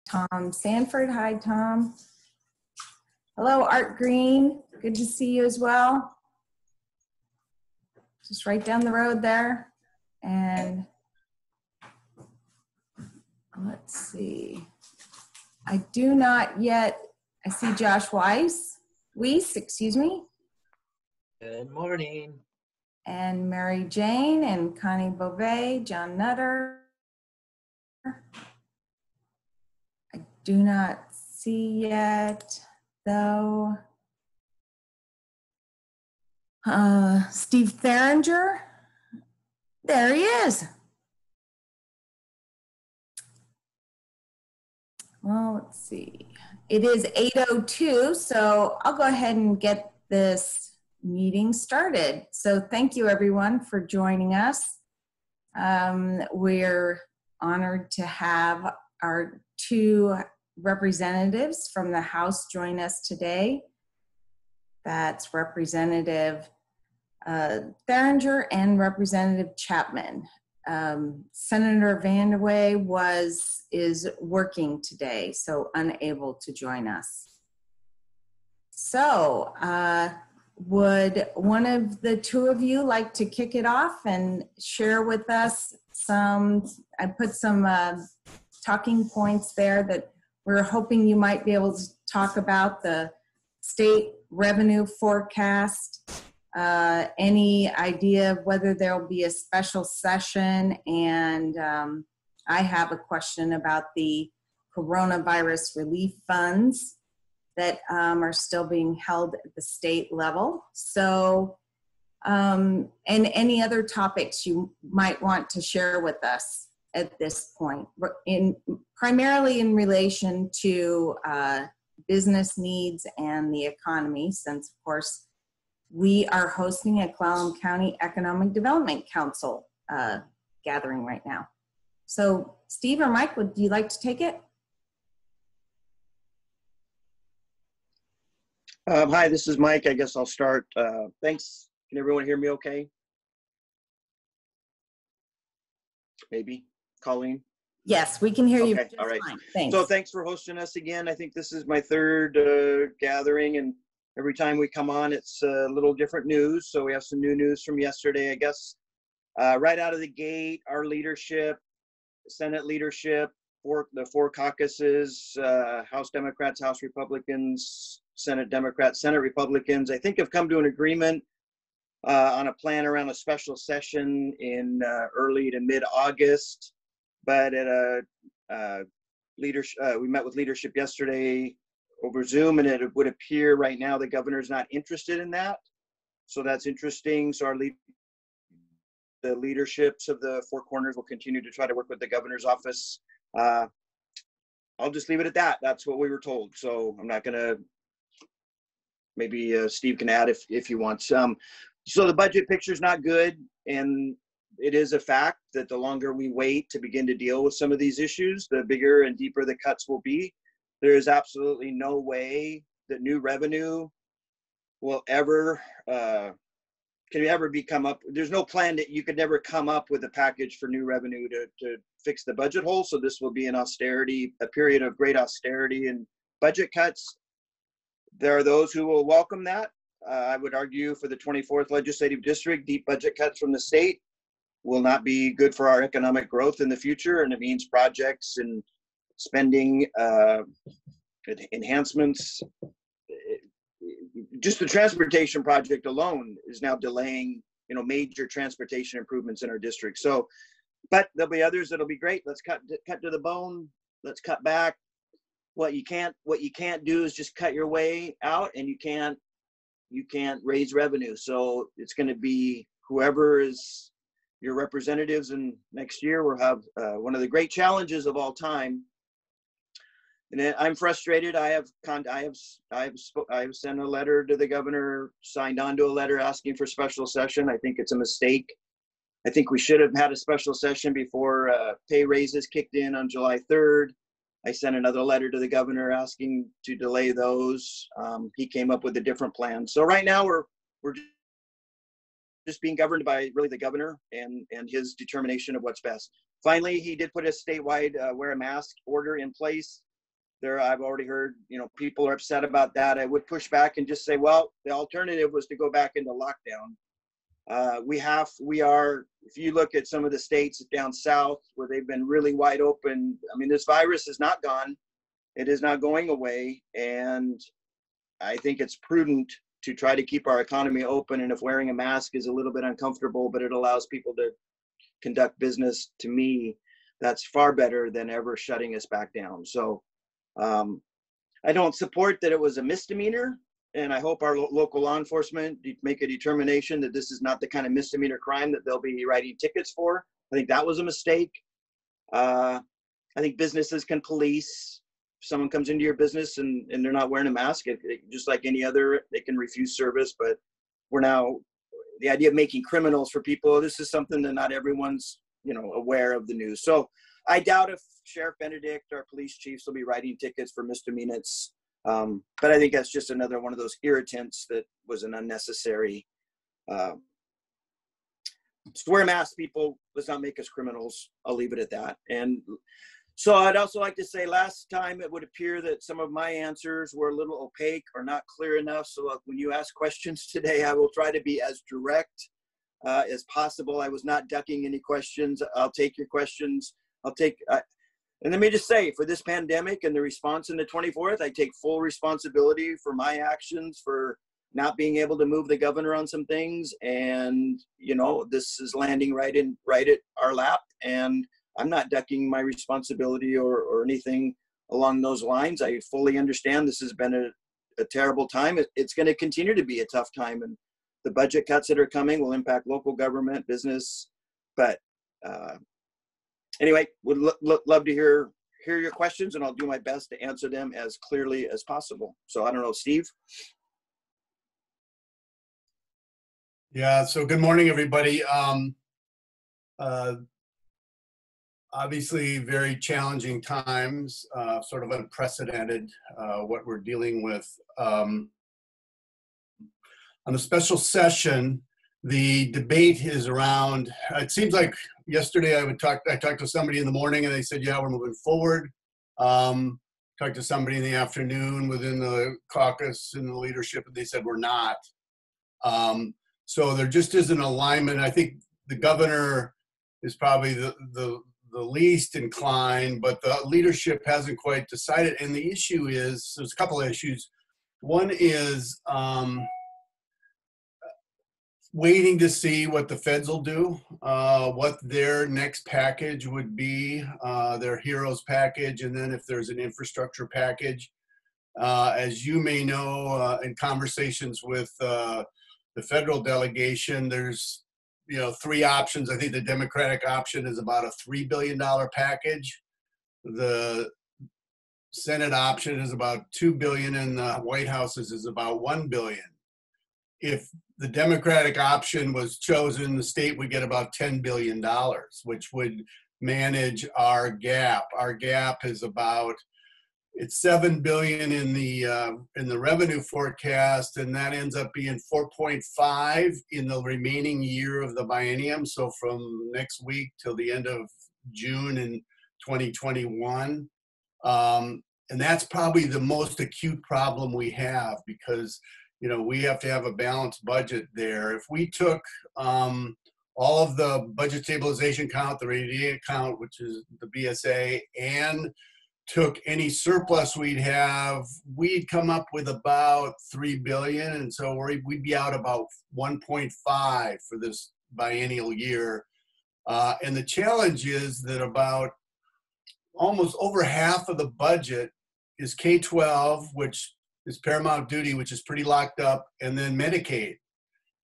Tom Sanford. Hi, Tom. Hello, Art Green. Good to see you as well. Just right down the road there. And let's see. I do not yet, I see Josh Weiss, excuse me. Good morning. And Mary Jane and Connie Beauvais, John Nutter. I do not see yet, though. Steve Theringer. There he is. Well, let's see. It is 8:02, so I'll go ahead and get this meeting started. So thank you everyone for joining us. We're honored to have our two representatives from the House join us today. That's Representative Theringer and Representative Chapman. Senator Vandeweghe is working today, so unable to join us. So would one of the two of you like to kick it off and share with us I put some talking points there that we're hoping you might be able to talk about: the state revenue forecast, any idea of whether there'll be a special session, and I have a question about the coronavirus relief funds that are still being held at the state level. So, and any other topics you might want to share with us at this point, primarily in relation to business needs and the economy, since of course we are hosting a Clallam County Economic Development Council gathering right now. So Steve or Mike, would you like to take it? Hi, this is Mike. I guess I'll start. Thanks. Can everyone hear me okay? Maybe. Colleen? Yes, we can hear you. Okay, all right. Fine. Thanks. So thanks for hosting us again. I think this is my third gathering, and every time we come on, it's a little different news. So we have some new news from yesterday, I guess. Right out of the gate, our leadership, Senate leadership, the four caucuses, House Democrats, House Republicans, Senate Democrats, Senate Republicans, I think have come to an agreement on a plan around a special session in early to mid-August. But at we met with leadership yesterday over Zoom, and it would appear right now the governor's not interested in that. So that's interesting. So the leaderships of the four corners will continue to try to work with the governor's office. I'll just leave it at that. That's what we were told. So I'm not gonna, maybe Steve can add if he wants. So the budget picture is not good, and it is a fact that the longer we wait to begin to deal with some of these issues, the bigger and deeper the cuts will be. There is absolutely no way that new revenue will ever, there's no plan that you could never come up with a package for new revenue to fix the budget hole. So this will be a period of great austerity and budget cuts. There are those who will welcome that. I would argue for the 24th legislative district, deep budget cuts from the state will not be good for our economic growth in the future. And it means projects and spending enhancements. Just the transportation project alone is now delaying, major transportation improvements in our district. So, but there'll be others that'll be great. Let's cut to the bone. Let's cut back. What you can't do is just cut your way out, and you can't raise revenue. So it's going to be whoever is your representatives, and next year we'll have one of the great challenges of all time. And I'm frustrated. I have sent a letter to the governor, signed on to a letter asking for special session. I think it's a mistake. I think we should have had a special session before pay raises kicked in on July 3rd. I sent another letter to the governor asking to delay those. He came up with a different plan. So right now we're just being governed by really the governor and his determination of what's best. Finally, he did put a statewide wear a mask order in place. I've already heard, people are upset about that. I would push back and just say, well, the alternative was to go back into lockdown. If you look at some of the states down south where they've been really wide open, I mean, this virus is not gone. It is not going away. And I think it's prudent to try to keep our economy open. And if wearing a mask is a little bit uncomfortable, but it allows people to conduct business, to me, that's far better than ever shutting us back down. So I don't support that it was a misdemeanor. And I hope our local law enforcement make a determination that this is not the kind of misdemeanor crime that they'll be writing tickets for. I think that was a mistake. I think businesses can police. If someone comes into your business and they're not wearing a mask, just like any other, they can refuse service. But the idea of making criminals for people, this is something that not everyone's, aware of the news. So I doubt if Sheriff Benedict or police chiefs will be writing tickets for misdemeanors. But I think that's just another one of those irritants that was an unnecessary. Just wear a mask, people. Let's not make us criminals. I'll leave it at that. And so I'd also like to say last time it would appear that some of my answers were a little opaque or not clear enough. So when you ask questions today, I will try to be as direct as possible. I was not ducking any questions. I'll take your questions. And let me just say, for this pandemic and the response in the 24th, I take full responsibility for my actions, for not being able to move the governor on some things. And, this is landing right at our lap. And I'm not ducking my responsibility or anything along those lines. I fully understand this has been a terrible time. It's going to continue to be a tough time. And the budget cuts that are coming will impact local government, business. But anyway, would love to hear your questions, and I'll do my best to answer them as clearly as possible. So I don't know, Steve. Yeah, so good morning, everybody. Obviously, very challenging times, sort of unprecedented what we're dealing with. On the special session, the debate is around, it seems like yesterday I talked to somebody in the morning and they said, yeah, we're moving forward. Talked to somebody in the afternoon within the caucus and the leadership, and they said we're not. So there just isn't alignment. I think the governor is probably the least inclined, but the leadership hasn't quite decided. And the issue is, there's a couple of issues. One is waiting to see what the feds will do, what their next package would be, their HEROES package, and then if there's an infrastructure package. As you may know, in conversations with the federal delegation, there's three options. I think the Democratic option is about a $3 billion package. The Senate option is about $2 billion, and the White House's is about $1 billion. If the Democratic option was chosen, the state would get about $10 billion, which would manage our gap. Our gap is it's $7 billion in the revenue forecast, and that ends up being 4.5 in the remaining year of the biennium. So from next week till the end of June in 2021. And that's probably the most acute problem we have, because we have to have a balanced budget there. If we took all of the budget stabilization account, the rainy day account, which is the BSA, and took any surplus we'd have, we'd come up with about $3 billion. And so we'd be out about 1.5 for this biennial year. And the challenge is that about almost over half of the budget is K-12, which is paramount duty, which is pretty locked up, and then Medicaid.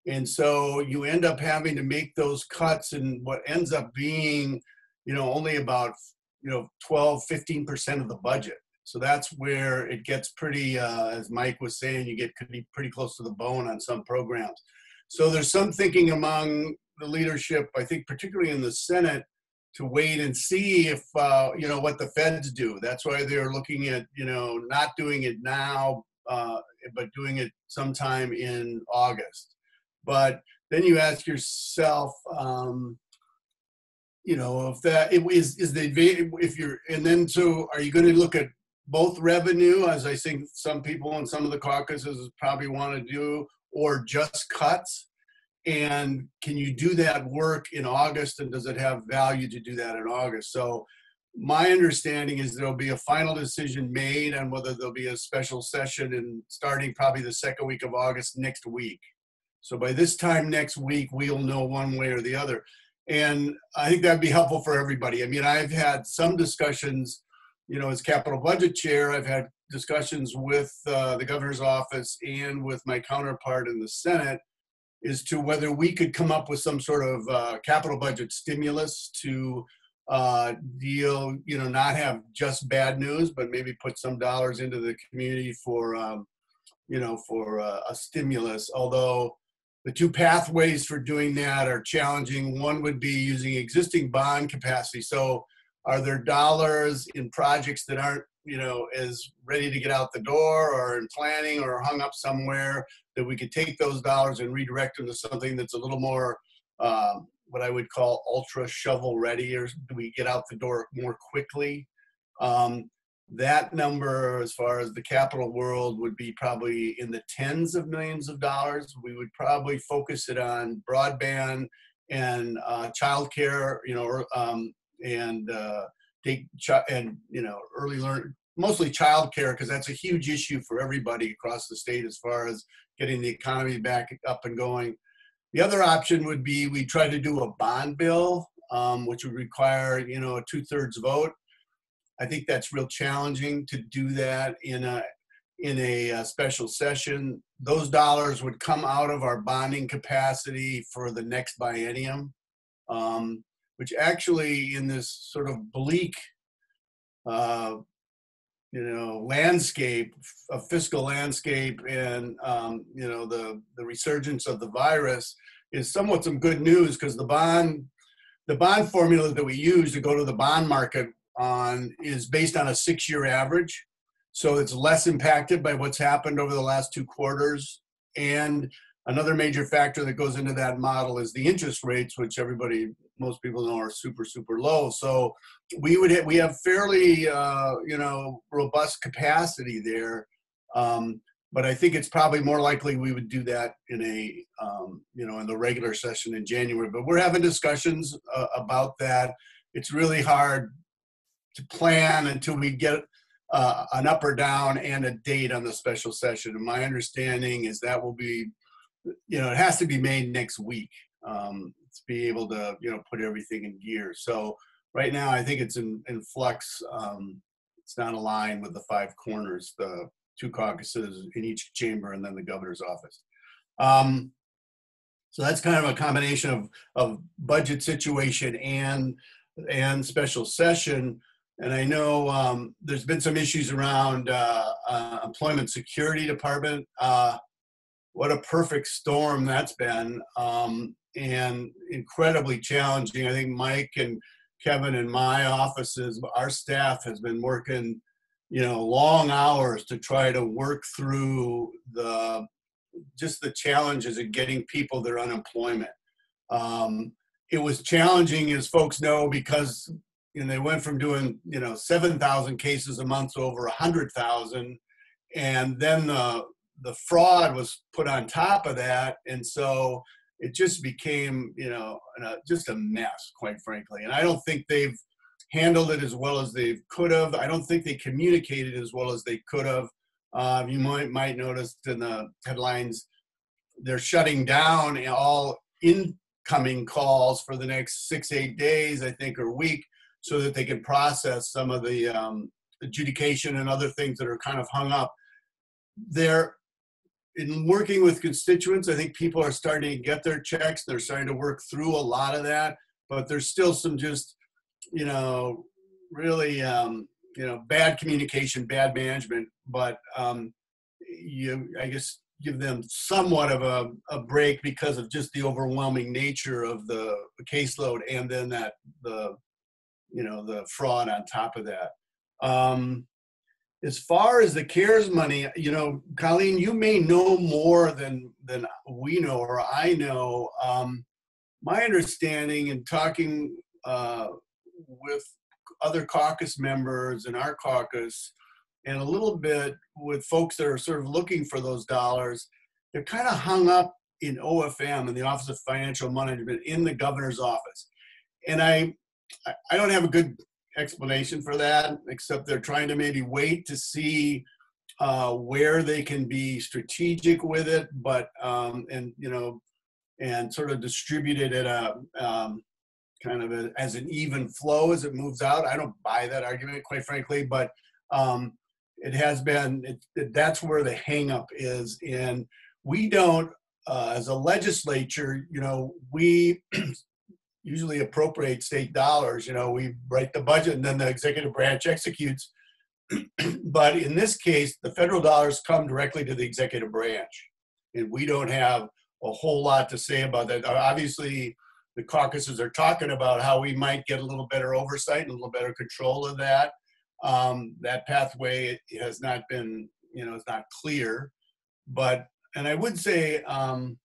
And so you end up having to make those cuts, and what ends up being, only about 12, 15% of the budget. So that's where it gets pretty, as Mike was saying, you get pretty close to the bone on some programs. So there's some thinking among the leadership, I think particularly in the Senate, to wait and see if, what the feds do. That's why they're looking at, not doing it now, but doing it sometime in August. But then you ask yourself, if that it is the if you're, and then so are you going to look at both revenue, as I think some people in some of the caucuses probably want to do, or just cuts? And can you do that work in August, and does it have value to do that in August? So my understanding is there'll be a final decision made on whether there'll be a special session and starting probably the second week of August next week. So by this time next week, we'll know one way or the other. And I think that'd be helpful for everybody. I mean, I've had some discussions, you know, as capital budget chair, I've had discussions with the governor's office and with my counterpart in the Senate as to whether we could come up with some sort of capital budget stimulus to deal, you know, not have just bad news, but maybe put some dollars into the community for, you know, for a stimulus. Although the two pathways for doing that are challenging. One would be using existing bond capacity. So are there dollars in projects that aren't, you know, as ready to get out the door or in planning or hung up somewhere that we could take those dollars and redirect them to something that's a little more, what I would call ultra shovel ready, or do we get out the door more quickly? That number, as far as the capital world, would be probably in the tens of millions of dollars. We would probably focus it on broadband and childcare, you know, and you know, early learn, mostly childcare, because that's a huge issue for everybody across the state as far as getting the economy back up and going. The other option would be we try to do a bond bill, which would require, you know, a 2/3 vote. I think that's real challenging to do that in a special session. Those dollars would come out of our bonding capacity for the next biennium, which actually in this sort of bleak, you know, landscape, a fiscal landscape, and you know, the resurgence of the virus is somewhat some good news, because the bond formula that we use to go to the bond market on is based on a 6-year average. So it's less impacted by what's happened over the last 2 quarters. And another major factor that goes into that model is the interest rates, which most people know are super, super low. So we have fairly, you know, robust capacity there. But I think it's probably more likely we would do that in a, you know, in the regular session in January. But we're having discussions about that. It's really hard to plan until we get an up or down and a date on the special session. And my understanding is that will be, you know, it has to be made next week to be able to, you know, put everything in gear. So right now, I think it's in flux. It's not aligned with the 5 corners, the 2 caucuses in each chamber, and then the governor's office. So that's kind of a combination of budget situation and special session. And I know there's been some issues around employment security department. What a perfect storm that's been, and incredibly challenging. I think Mike and Kevin in my offices, our staff has been working, you know, long hours to try to work through just the challenges of getting people their unemployment. It was challenging, as folks know, because, you know, they went from doing, you know, 7,000 cases a month to over 100,000, and then the fraud was put on top of that, and so it just became, you know, just a mess, quite frankly. And I don't think they've handled it as well as they could have. I don't think they communicated as well as they could have. You might notice in the headlines, they're shutting down all incoming calls for the next 6-8 days, I think, or week, so that they can process some of the adjudication and other things that are kind of hung up. They're in working with constituents. I think people are starting to get their checks. They're starting to work through a lot of that, but there's still some just, you know, really, you know, bad communication, bad management. But I guess, give them somewhat of a break because of just the overwhelming nature of the caseload, and then you know, the fraud on top of that. As far as the CARES money, you know, Colleen, you may know more than we know or I know. My understanding in talking with other caucus members in our caucus and a little bit with folks that are sort of looking for those dollars, they're kind of hung up in OFM, in the Office of Financial Management, in the governor's office. And I don't have a good explanation for that, except they're trying to maybe wait to see where they can be strategic with it, but and sort of distribute it at a as an even flow as it moves out. I don't buy that argument, quite frankly, but it has been, that's where the hang up is. And we don't, as a legislature, we usually appropriate state dollars. We write the budget and then the executive branch executes. But in this case, the federal dollars come directly to the executive branch, and we don't have a whole lot to say about that. Obviously, the caucuses are talking about how we might get a little better oversight and a little better control of that. That pathway has not been, it's not clear. But, and I would say, I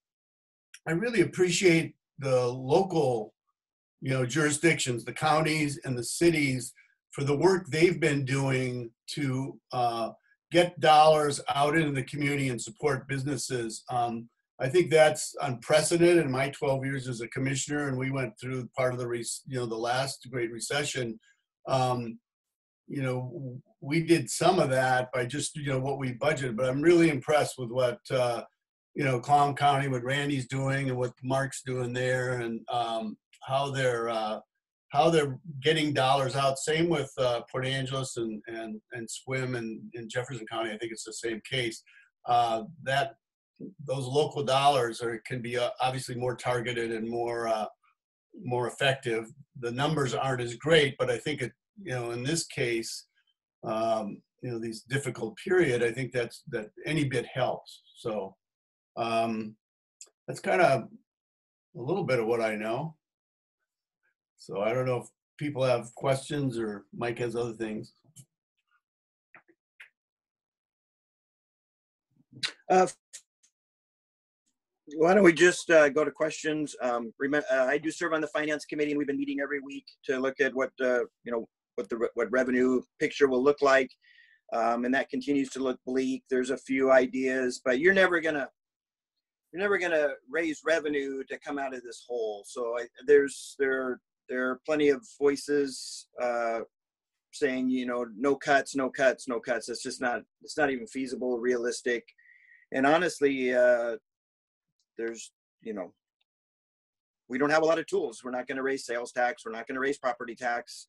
really appreciate the local, jurisdictions, the counties and the cities, for the work they've been doing to get dollars out into the community and support businesses. I think that's unprecedented in my 12 years as a commissioner, and we went through part of the last Great Recession. We did some of that by just what we budgeted, but I'm really impressed with what Clallam County, what Randy's doing, and what Mark's doing there, and how they're getting dollars out. Same with Port Angeles and Swim and in Jefferson County. I think it's the same case. Those local dollars can be obviously more targeted and more effective. The numbers aren't as great, but I think in this case, these difficult period, I think that any bit helps. So that's kind of a little bit of what I know. So I don't know if people have questions or Mike has other things. Why don't we just go to questions? I do serve on the finance committee, and we've been meeting every week to look at what what revenue picture will look like, and that continues to look bleak. There's a few ideas, but you're never gonna raise revenue to come out of this hole. So there are plenty of voices saying no cuts, no cuts, no cuts. It's not even feasible, realistic, and honestly. There's, we don't have a lot of tools. We're not going to raise sales tax. We're not going to raise property tax.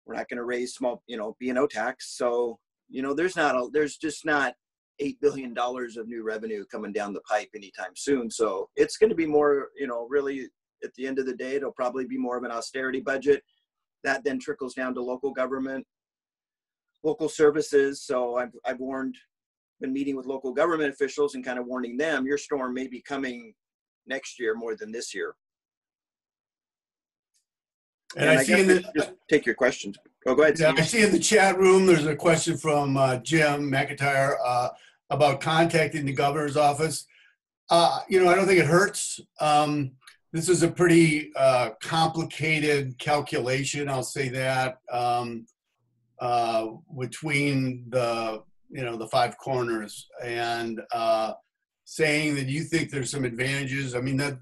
We're not going to raise small, B&O tax. So, there's just not $8 billion of new revenue coming down the pipe anytime soon. So it's going to be more, really at the end of the day, it'll probably be more of an austerity budget that then trickles down to local government, local services. So I've been meeting with local government officials and kind of warning them, your storm may be coming next year more than this year. And I see just take your questions. Oh, go ahead. Yeah, I see in the chat room, there's a question from Jim McIntyre about contacting the governor's office. I don't think it hurts. This is a pretty complicated calculation, I'll say that, between the five corners, and saying that you think there's some advantages. I mean, that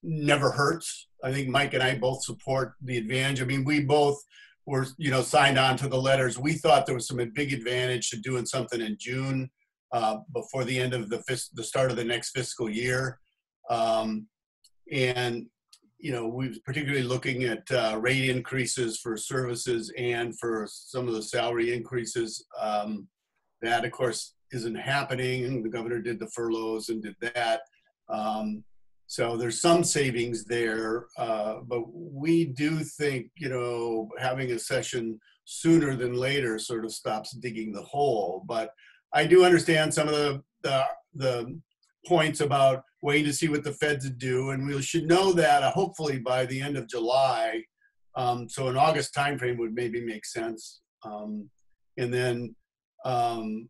never hurts. I think Mike and I both support the advantage. I mean, we both were, signed on to the letters. We thought there was some big advantage to doing something in June before the end of the start of the next fiscal year. And we're particularly looking at rate increases for services and for some of the salary increases. That, of course, isn't happening. The governor did the furloughs and did that. So there's some savings there. But we do think, having a session sooner than later sort of stops digging the hole. But I do understand some of the points about waiting to see what the feds do, and we should know that hopefully by the end of July. So an August timeframe would maybe make sense. And then, on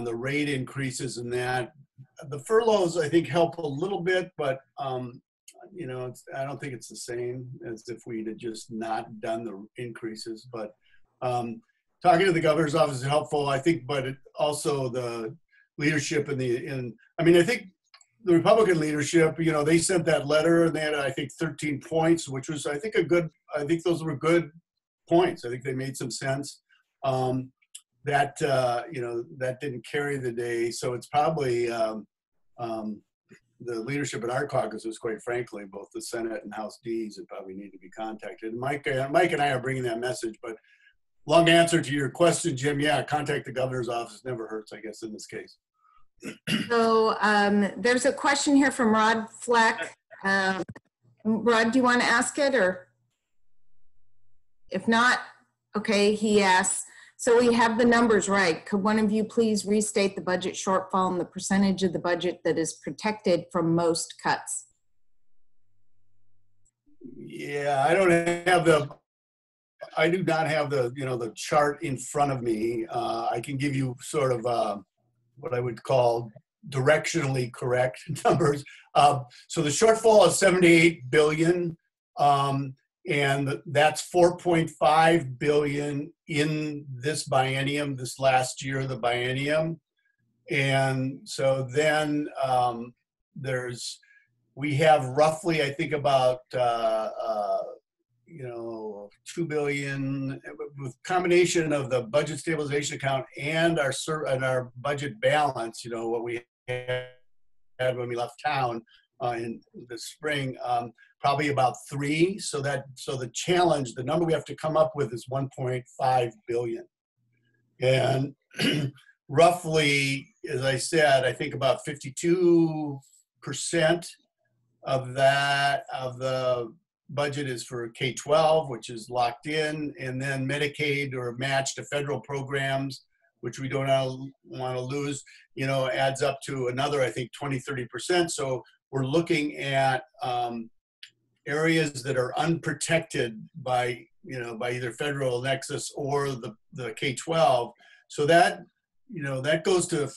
the rate increases and that, the furloughs I think help a little bit, but I don't think it's the same as if we'd have just not done the increases. But talking to the governor's office is helpful, I think, but also the leadership I mean, I think the Republican leadership, you know, they sent that letter and they had, I think, 13 points, which was, I think, I think those were good points. I think they made some sense. You know, that didn't carry the day. So it's probably the leadership in our caucuses, quite frankly, both the Senate and House Ds, that probably need to be contacted. Mike and I are bringing that message, but long answer to your question, Jim, yeah, contact the governor's office never hurts, I guess, in this case. So there's a question here from Rod Fleck. Rod, do you want to ask it, or if not, okay, he asks, so we have the numbers right. Could one of you please restate the budget shortfall and the percentage of the budget that is protected from most cuts? Yeah, I do not have the, you know, the chart in front of me. I can give you sort of what I would call directionally correct numbers. So the shortfall is 78 billion. And that's 4.5 billion in this biennium, this last year of the biennium. And so then we have roughly, I think, about, you know, 2 billion with combination of the budget stabilization account and our budget balance, you know, what we had when we left town in the spring, probably about 3. So the challenge, the number we have to come up with is 1.5 billion. And roughly, as I said, I think about 52% of the budget is for K-12, which is locked in, and then Medicaid or matched to federal programs, which we don't want to lose, you know, adds up to another, I think, 20-30%. So we're looking at areas that are unprotected by, you know, by either federal nexus or the K-12. So that, you know, that goes to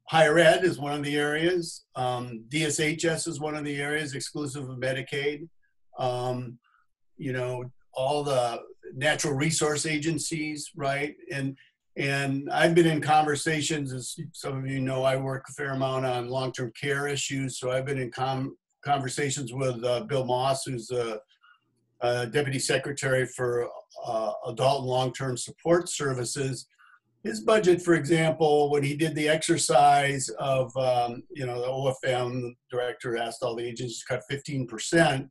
higher ed is one of the areas. DSHS is one of the areas exclusive of Medicaid. You know, all the natural resource agencies, right? And I've been in conversations, as some of you know, I work a fair amount on long-term care issues. So I've been in conversations with Bill Moss, who's a Deputy Secretary for Adult and Long-Term Support Services. His budget, for example, when he did the exercise of, you know, the OFM director asked all the agencies to cut 15%,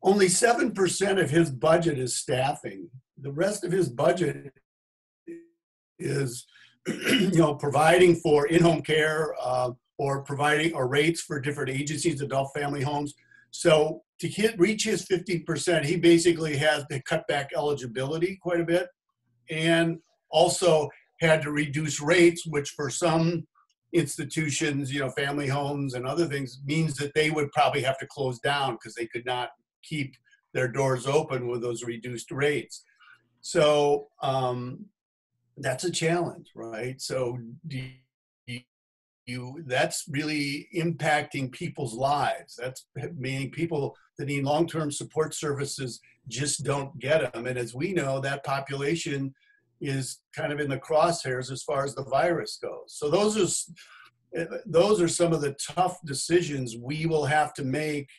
only 7% of his budget is staffing. The rest of his budget is, you know, providing for in-home care or providing or rates for different agencies, adult family homes. So to reach his 15%, he basically has to cut back eligibility quite a bit, and also had to reduce rates, which for some institutions, you know, family homes and other things, means that they would probably have to close down because they could not keep their doors open with those reduced rates. So that's a challenge, right? So that's really impacting people's lives. That's meaning people that need long-term support services just don't get them. And as we know, that population is kind of in the crosshairs as far as the virus goes. So those are some of the tough decisions we will have to make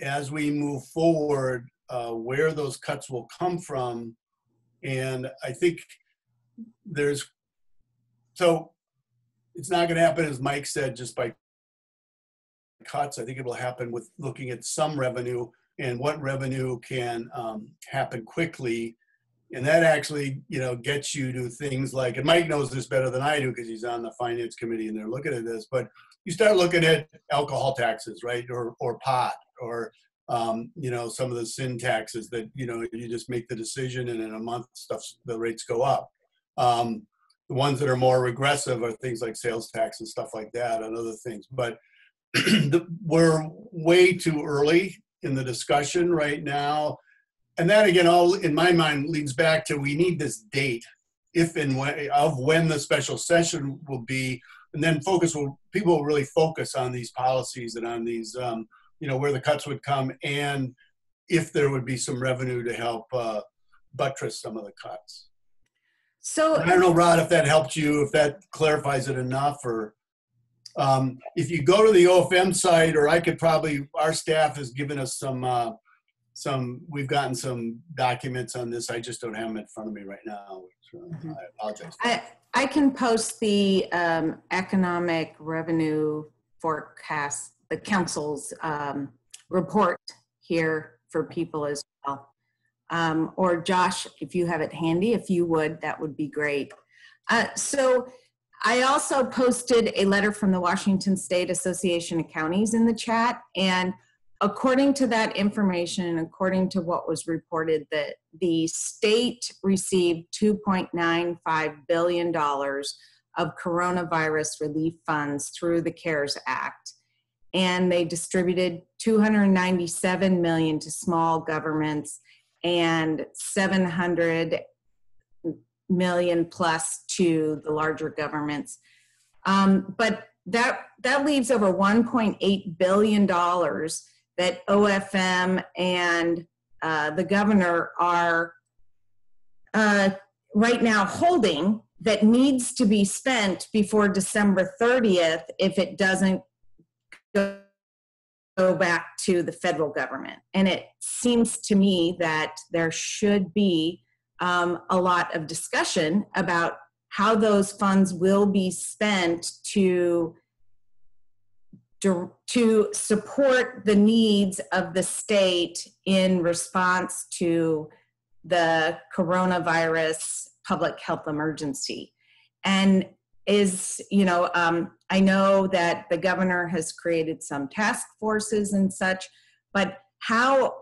as we move forward, where those cuts will come from. And I think so it's not going to happen, as Mike said, just by cuts. I think it will happen with looking at some revenue and what revenue can happen quickly. And that actually, you know, gets you to things like, and Mike knows this better than I do because he's on the finance committee and they're looking at this, but you start looking at alcohol taxes, right? Or pot, or, you know, some of the sin taxes that, you know, you just make the decision and in a month the rates go up. The ones that are more regressive are things like sales tax and stuff like that and other things. But we're way too early in the discussion right now. And that, again, all in my mind leads back to we need this date, if and when, of when the special session will be, and then people will really focus on these policies and on these, you know, where the cuts would come and if there would be some revenue to help buttress some of the cuts. So I don't know, Rod, if that helped you, if that clarifies it enough, or if you go to the OFM site, or I could probably, our staff has given us we've gotten some documents on this. I just don't have them in front of me right now. So I apologize. I can post the economic revenue forecast, the council's report here for people as well. Or Josh, if you have it handy, if you would, that would be great. So I also posted a letter from the Washington State Association of Counties in the chat, and according to that information, and according to what was reported, that the state received $2.95 billion of coronavirus relief funds through the CARES Act. And they distributed $297 million to small governments and $700 million plus to the larger governments. But that leaves over $1.8 billion that OFM and the governor are right now holding, that needs to be spent before December 30th if it doesn't go back to the federal government. And it seems to me that there should be a lot of discussion about how those funds will be spent to support the needs of the state in response to the coronavirus public health emergency. And I know that the governor has created some task forces and such, but how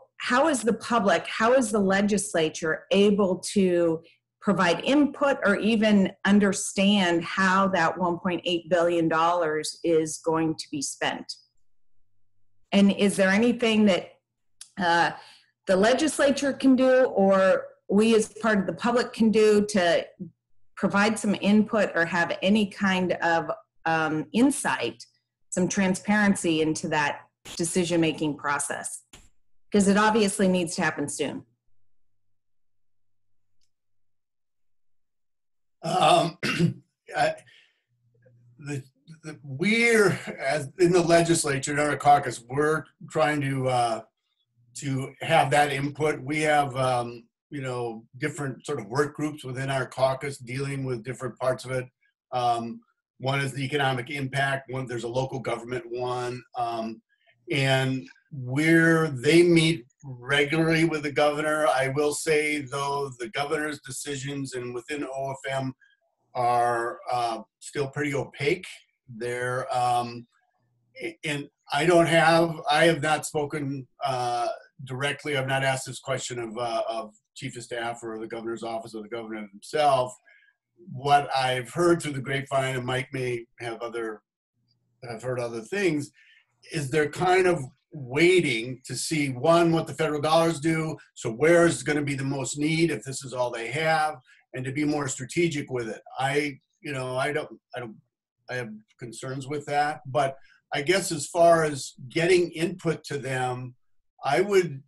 is the public, how is the legislature able to provide input or even understand how that $1.8 billion is going to be spent? And is there anything that the legislature can do, or we as part of the public can do to provide some input or have any kind of insight, some transparency into that decision-making process? Because it obviously needs to happen soon. We're, as in the legislature, in our caucus, we're trying to have that input. We have different sort of work groups within our caucus dealing with different parts of it. One is the economic impact one. There's a local government one, and they meet regularly with the governor. I will say, though, the governor's decisions and within OFM are still pretty opaque. They're and I have not spoken directly. I've not asked this question of chief of staff or the governor's office or the governor himself. What I've heard through the grapevine, and Mike may have heard other things, is they're kind of waiting to see, one, what the federal dollars do, so where is going to be the most need if this is all they have, and to be more strategic with it. I have concerns with that, but I guess as far as getting input to them, I would,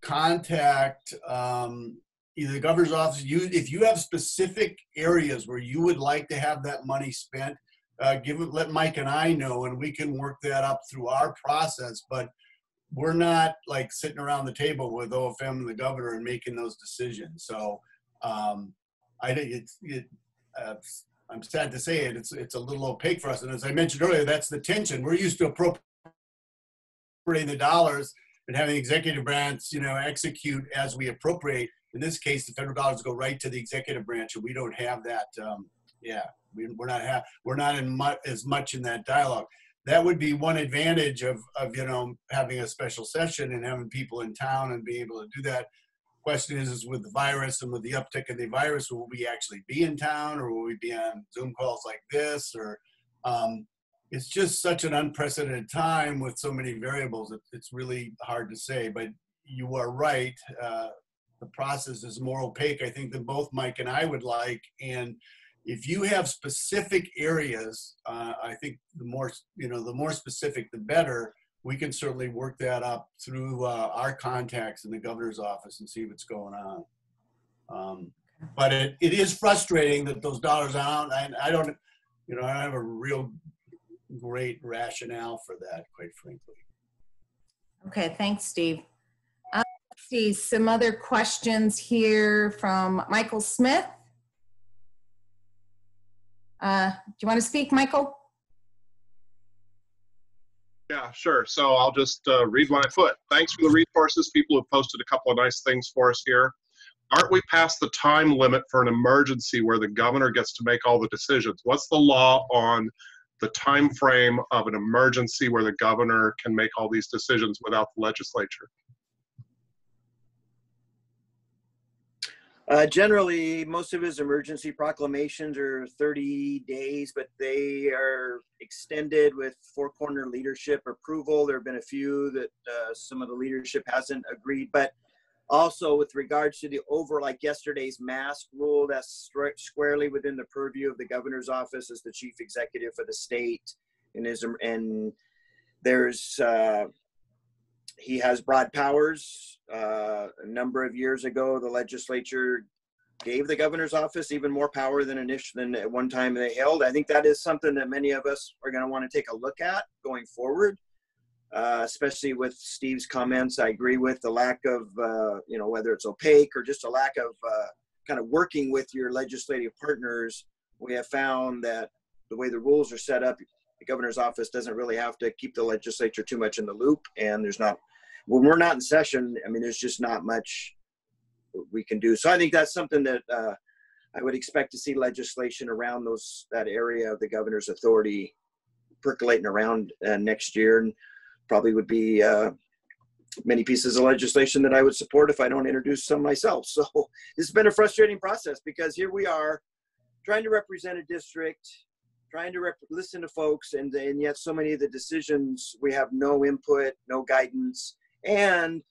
contact either the governor's office. If you have specific areas where you would like to have that money spent, let Mike and I know, and we can work that up through our process. But we're not like sitting around the table with OFM and the governor and making those decisions. So I think I'm sad to say it. It's a little opaque for us. And as I mentioned earlier, that's the tension. We're used to appropriating the dollars and having the executive branch, execute as we appropriate. In this case, the federal dollars go right to the executive branch, and we don't have that. We're not in as much in that dialogue. That would be one advantage of having a special session and having people in town and being able to do that. Question is with the virus and with the uptick in the virus, will we actually be in town, or will we be on Zoom calls like this? Or it's just such an unprecedented time with so many variables. It's really hard to say, but you are right. The process is more opaque, I think, than both Mike and I would like. And if you have specific areas, I think the more specific, the better. We can certainly work that up through our contacts in the governor's office and see what's going on. But it is frustrating that those dollars out. I don't, I don't have a real great rationale for that, quite frankly. Okay, thanks, Steve. Let's see, some other questions here from Michael Smith. Do you want to speak, Michael? Yeah, sure. So I'll just read my foot. Thanks for the resources. People have posted a couple of nice things for us here. Aren't we past the time limit for an emergency where the governor gets to make all the decisions? What's the law on the time frame of an emergency where the governor can make all these decisions without the legislature? Generally, most of his emergency proclamations are 30 days, but they are extended with four-corner leadership approval. There have been a few that some of the leadership hasn't agreed, but also with regards to the like yesterday's mask rule, that's squarely within the purview of the governor's office as the chief executive for the state. And there's he has broad powers. A number of years ago, the legislature gave the governor's office even more power than at one time they held. I think that is something that many of us are going to want to take a look at going forward, especially with Steve's comments. I agree with the lack of, whether it's opaque or just a lack of kind of working with your legislative partners. We have found that the way the rules are set up, the governor's office doesn't really have to keep the legislature too much in the loop. And when we're not in session, I mean, there's just not much we can do. So I think that's something that I would expect to see legislation around that area of the governor's authority percolating around next year, and probably would be many pieces of legislation that I would support if I don't introduce some myself. So it's been a frustrating process because here we are trying to represent a district, trying to listen to folks, and yet so many of the decisions we have no input, no guidance. And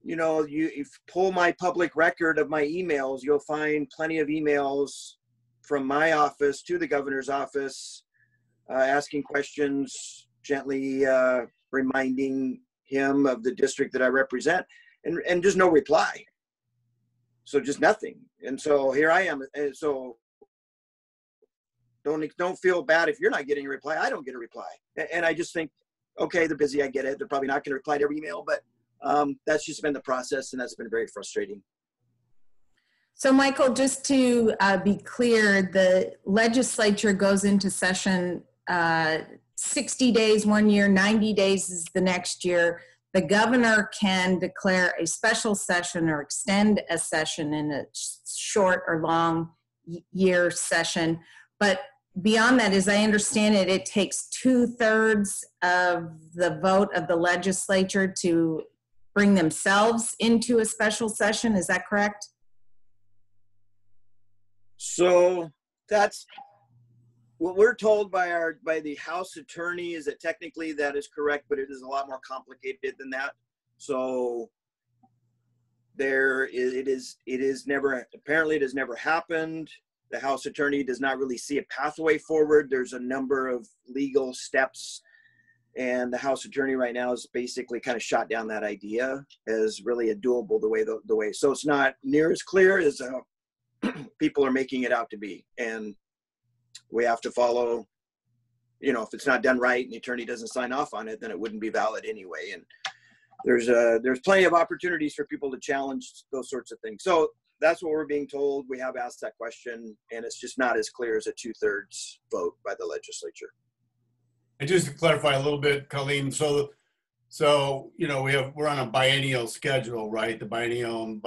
if you pull my public record of my emails, you'll find plenty of emails from my office to the governor's office asking questions, gently reminding him of the district that I represent, and just no reply. So just nothing. And so here I am. And so don't feel bad if you're not getting a reply. I don't get a reply. And I just think, okay, they're busy. I get it. They're probably not going to reply to every email, but that's just been the process, and that's been very frustrating. So Michael, just to be clear, the legislature goes into session 60 days one year, 90 days is the next year. The governor can declare a special session or extend a session in a short or long year session. But beyond that, as I understand it, it takes 2/3 of the vote of the legislature to bring themselves into a special session. Is that correct? So that's what we're told by the House attorney, is that technically that is correct, but it is a lot more complicated than that. So it has never happened. The House attorney does not really see a pathway forward. There's a number of legal steps, and the House attorney right now is basically kind of shot down that idea as really a doable the way. So it's not near as clear as people are making it out to be. And we have to follow, if it's not done right and the attorney doesn't sign off on it, then it wouldn't be valid anyway. And there's plenty of opportunities for people to challenge those sorts of things. So that's what we're being told. We have asked that question, and it's just not as clear as a 2/3 vote by the legislature. And just to clarify a little bit, Colleen, so we're on a biennial schedule, right? The biennium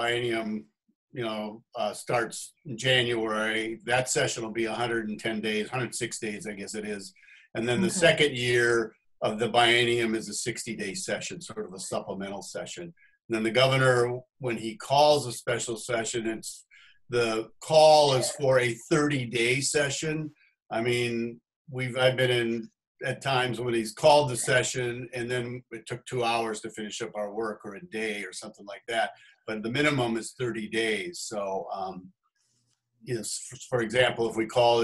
starts in January. That session will be 110 days, 106 days, I guess it is. And then the second year of the biennium is a 60-day session, sort of a supplemental session. And then the governor, when he calls a special session, the call is for a 30-day session. I mean, I've been in at times when he's called the session and then it took 2 hours to finish up our work, or a day or something like that. But the minimum is 30 days. So, for example, if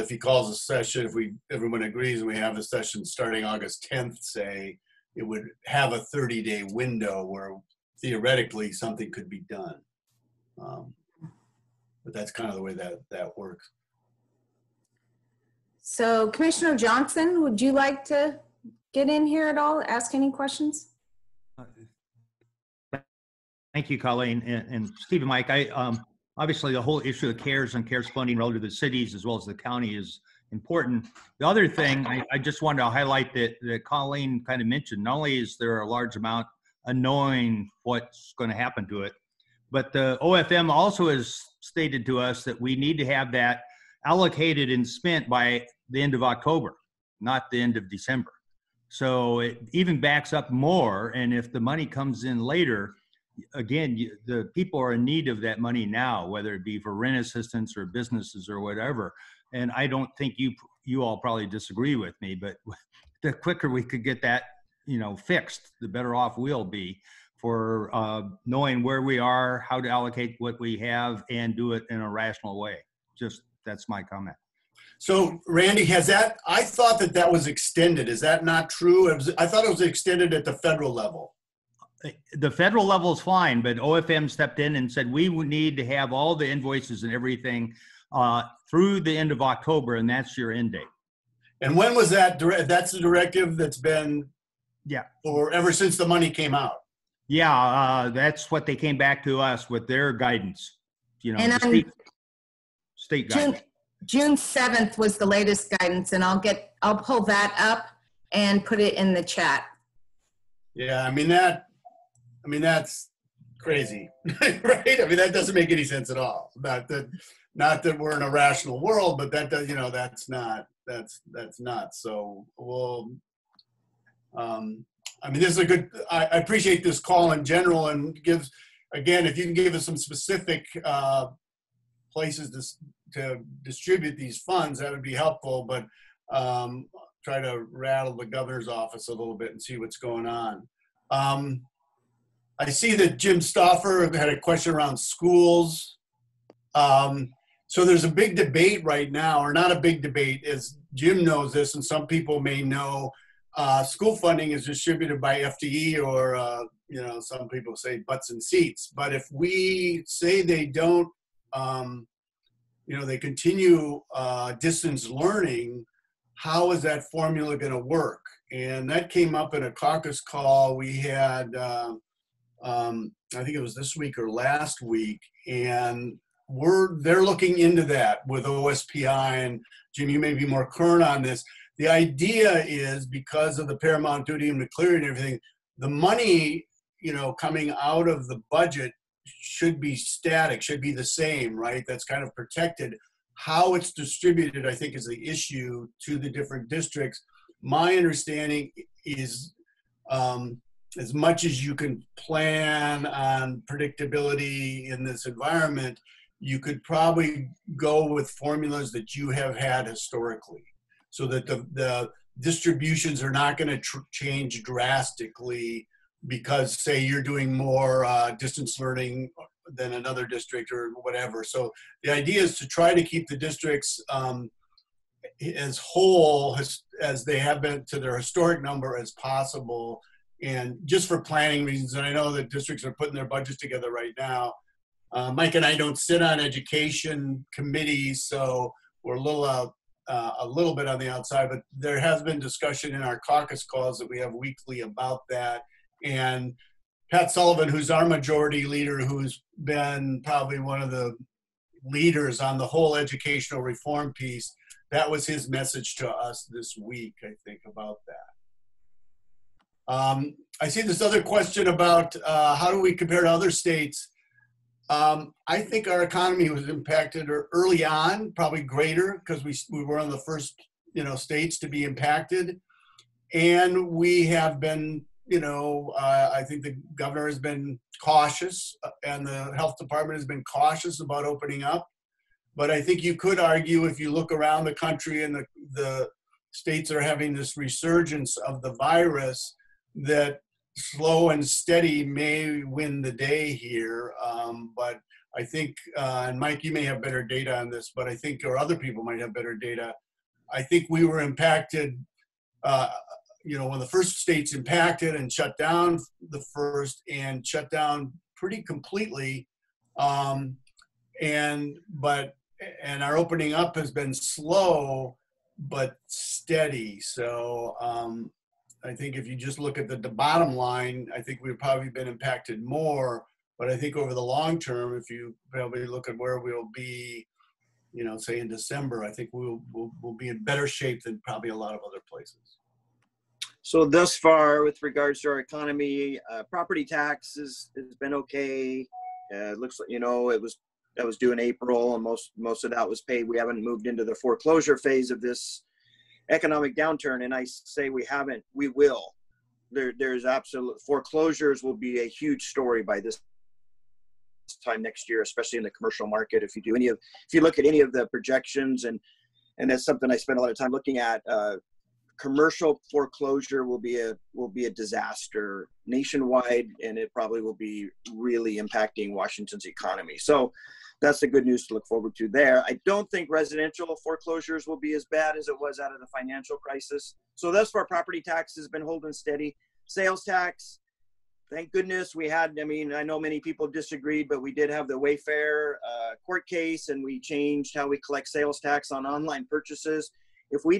he calls a session, if everyone agrees and we have a session starting August 10th, say, it would have a 30-day window where theoretically something could be done. but that's kind of the way that works. So Commissioner Johnson, would you like to get in here at all, ask any questions? Thank you, Colleen and Steve and Mike. Obviously the whole issue of CARES and CARES funding relative to the cities as well as the county is important. The other thing I just wanted to highlight that Colleen kind of mentioned, not only is there a large amount unknowing what's going to happen to it, but the OFM also has stated to us that we need to have that allocated and spent by the end of October, not the end of December. So it even backs up more. And if the money comes in later, again, the people are in need of that money now, whether it be for rent assistance or businesses or whatever. And I don't think you all probably disagree with me, but the quicker we could get that, fixed, the better off we'll be for knowing where we are, how to allocate what we have, and do it in a rational way. Just that's my comment. So Randy, I thought that was extended. Is that not true? I thought it was extended at the federal level. The federal level is fine, but OFM stepped in and said we would need to have all the invoices and everything through the end of October, and that's your end date. And when was that? That's the directive that's been, or ever since the money came out. Yeah, that's what they came back to us with their guidance. And state guidance. June 7th was the latest guidance, and I'll pull that up and put it in the chat. Yeah, I mean that's crazy, right? I mean that doesn't make any sense at all. Not that we're in a rational world, but that does, that's not. So we'll. I mean, this is a good. I appreciate this call in general, and gives again, if you can give us some specific places to distribute these funds, that would be helpful. But try to rattle the governor's office a little bit and see what's going on. I see that Jim Stauffer had a question around schools. So there's a big debate right now, or not a big debate, as Jim knows this, and some people may know, school funding is distributed by FTE, or, some people say butts and seats. But if we say they don't, they continue distance learning, how is that formula going to work? And that came up in a caucus call we had, I think it was this week or last week, and they're looking into that with OSPI, and Jim, you may be more current on this. The idea is, because of the paramount duty and the clearing and everything, the money, coming out of the budget should be static, should be the same, right? That's kind of protected. How it's distributed, I think, is the issue to the different districts. My understanding is as much as you can plan on predictability in this environment, you could probably go with formulas that you have had historically, so that the distributions are not going to change drastically because, say, you're doing more distance learning than another district or whatever. So the idea is to try to keep the districts as whole as they have been to their historic number as possible, and just for planning reasons. And I know that districts are putting their budgets together right now. Mike and I don't sit on education committees, so we're a little bit on the outside, but there has been discussion in our caucus calls that we have weekly about that. And Pat Sullivan, who's our majority leader, who's been probably one of the leaders on the whole educational reform piece, that was his message to us this week, I think, about that. I see this other question about how do we compare to other states. I think our economy was impacted early on, probably greater, because we were one of the first states to be impacted. And we have been, I think the governor has been cautious, and the health department has been cautious about opening up. But I think you could argue, if you look around the country and the states are having this resurgence of the virus, that slow and steady may win the day here. But I think, and Mike, you may have better data on this, but I think, or other people might have better data. I think we were impacted, one of the first states impacted and shut down and our opening up has been slow but steady. So I think if you just look at the bottom line, I think we've probably been impacted more. But I think over the long term, if you probably look at where we'll be, you know, say in December, I think we'll be in better shape than probably a lot of other places. So thus far, with regards to our economy, property tax has been okay. It looks like, you know, that was due in April, and most of that was paid. We haven't moved into the foreclosure phase of this economic downturn, and I say we haven't. We will. There's absolute foreclosures will be a huge story by this time next year, especially in the commercial market. If you look at any of the projections, and that's something I spend a lot of time looking at. Commercial foreclosure will be a disaster nationwide, and it probably will be really impacting Washington's economy. So that's the good news to look forward to there. I don't think residential foreclosures will be as bad as it was out of the financial crisis. So thus far, property tax has been holding steady. Sales tax, thank goodness we had, I mean, I know many people disagreed, but we did have the Wayfair court case, and we changed how we collect sales tax on online purchases. If we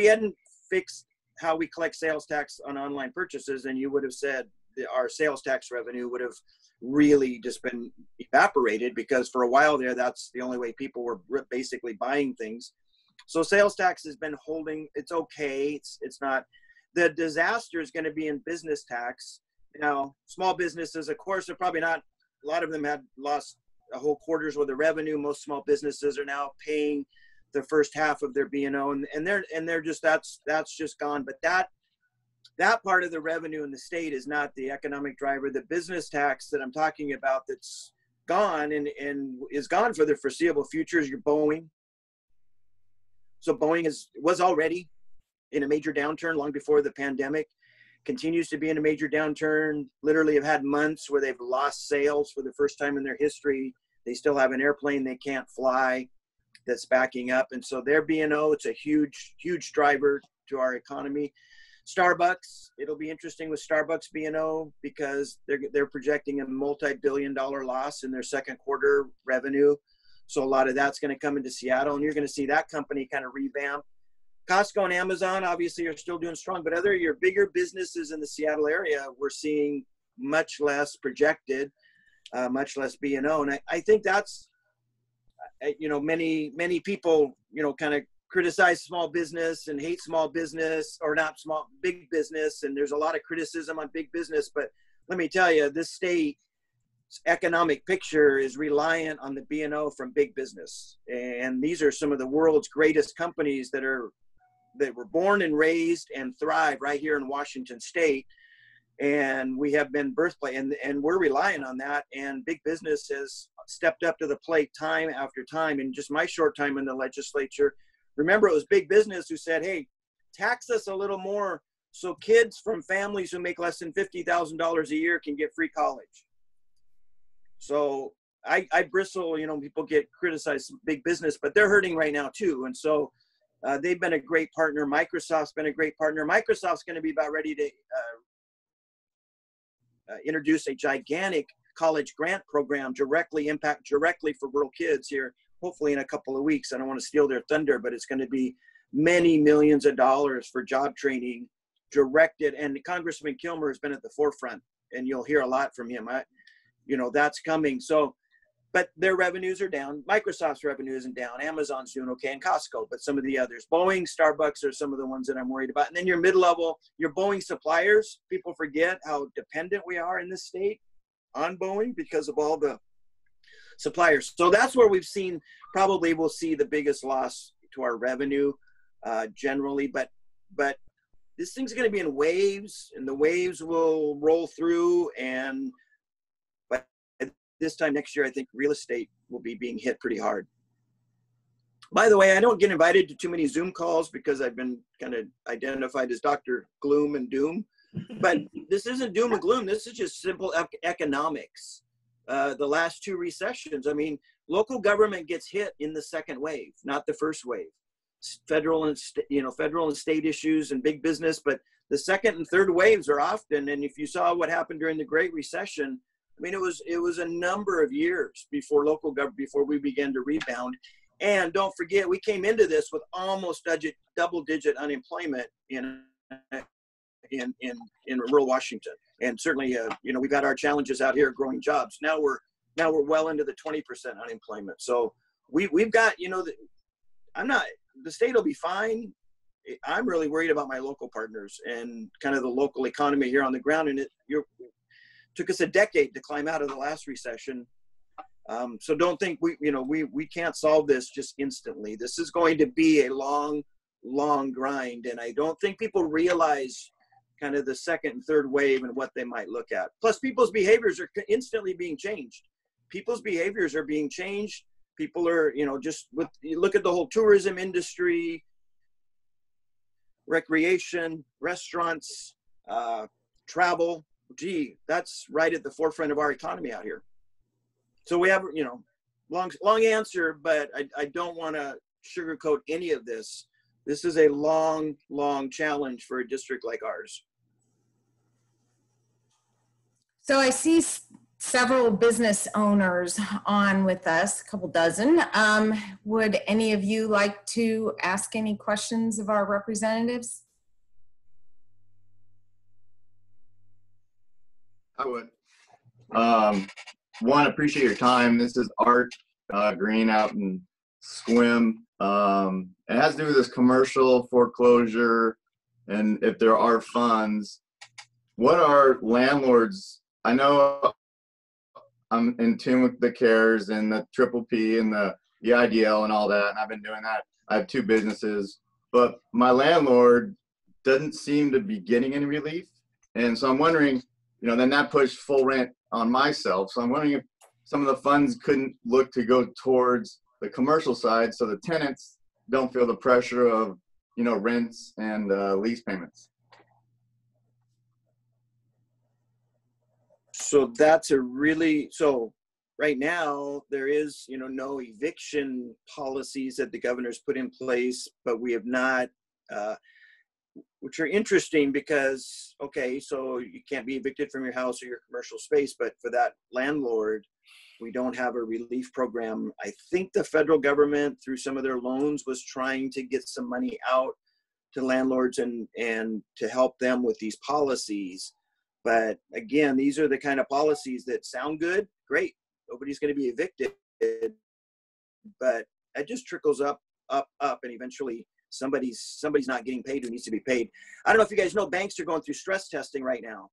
hadn't fixed how we collect sales tax on online purchases, then you would have said our sales tax revenue would have really just been evaporated, because for a while there, that's the only way people were basically buying things. So sales tax has been holding. It's okay. It's not. The disaster is going to be in business tax. Now, small businesses, of course, are probably not. A lot of them had lost a whole quarter's worth of revenue. Most small businesses are now paying the first half of their B&O, and they're just that's just gone. But that part of the revenue in the state is not the economic driver. The business tax that I'm talking about that's gone and is gone for the foreseeable future is your Boeing. So Boeing was already in a major downturn long before the pandemic, continues to be in a major downturn, literally have had months where they've lost sales for the first time in their history. They still have an airplane they can't fly that's backing up. And so their B&O, it's a huge, huge driver to our economy. Starbucks, it'll be interesting with Starbucks B&O, because they're projecting a multi-billion-dollar loss in their second quarter revenue. So a lot of that's going to come into Seattle, and you're going to see that company kind of revamp. Costco and Amazon obviously are still doing strong, but your bigger businesses in the Seattle area, we're seeing much less projected, much less B&O. And I think that's, you know, many people, you know, kind of criticize small business and hate small business, or not big business. And there's a lot of criticism on big business, but let me tell you, this state's economic picture is reliant on the B&O from big business. And these are some of the world's greatest companies that were born and raised and thrive right here in Washington state. And we have been birthplace, and we're relying on that. And big business has stepped up to the plate time after time. In just my short time in the legislature, remember, it was big business who said, hey, tax us a little more so kids from families who make less than $50,000 a year can get free college. So I bristle, you know, people get criticized big business, but they're hurting right now too. And so they've been a great partner. Microsoft's been a great partner. Microsoft's going to be about ready to introduce a gigantic college grant program impact directly for rural kids here, hopefully in a couple of weeks. I don't want to steal their thunder, but it's going to be many millions of dollars for job training directed. And Congressman Kilmer has been at the forefront, and you'll hear a lot from him. You know, that's coming. So, but their revenues are down. Microsoft's revenue isn't down. Amazon's doing okay, and Costco, but some of the others, Boeing, Starbucks are some of the ones that I'm worried about. And then your mid-level, your Boeing suppliers, people forget how dependent we are in this state on Boeing because of all the suppliers. So that's where we've seen, probably we'll see the biggest loss to our revenue generally, but this thing's going to be in waves, and the waves will roll through. And but this time next year, I think real estate will be being hit pretty hard. By the way, I don't get invited to too many Zoom calls because I've been kind of identified as Dr. Gloom and Doom, but this isn't doom and gloom. This is just simple economics. The last two recessions, I mean, local government gets hit in the second wave, not the first wave. Federal and state issues and big business, but the second and third waves are often. And if you saw what happened during the Great Recession, I mean, it was a number of years before local government, before we began to rebound. And don't forget, we came into this with almost double-digit unemployment in rural Washington, and certainly, you know, we've had our challenges out here growing jobs. Now we're well into the 20% unemployment. So we've got, you know, the state will be fine. I'm really worried about my local partners and kind of the local economy here on the ground. And it took us a decade to climb out of the last recession. So don't think we can't solve this just instantly. This is going to be a long grind. And I don't think people realize kind of the second and third wave and what they might look at. Plus, people's behaviors are instantly being changed. People's behaviors are being changed. People are, you look at the whole tourism industry, recreation, restaurants, travel. Gee, that's right at the forefront of our economy out here. So we have, long answer, but I don't want to sugarcoat any of this. This is a long challenge for a district like ours. So I see several business owners on with us, a couple dozen. Would any of you like to ask any questions of our representatives? I would. One, appreciate your time. This is Art Green out in Squim. It has to do with this commercial foreclosure, and if there are funds, what are landlords? I know I'm in tune with the CARES and the Triple P and the IDL and all that, and I've been doing that. I have 2 businesses, but my landlord doesn't seem to be getting any relief, and so I'm wondering, then that puts full rent on myself. So I'm wondering if some of the funds couldn't look to go towards the commercial side so the tenants don't feel the pressure of, rents and lease payments. So that's so right now there is, no eviction policies that the governor's put in place, but we have not, which are interesting because, okay, so you can't be evicted from your house or your commercial space, but for that landlord, we don't have a relief program. I think the federal government, through some of their loans, was trying to get some money out to landlords and to help them with these policies. But again, these are the kind of policies that sound good, great. Nobody's going to be evicted, but it just trickles up, and eventually somebody's not getting paid who needs to be paid. I don't know if you guys know, banks are going through stress testing right now,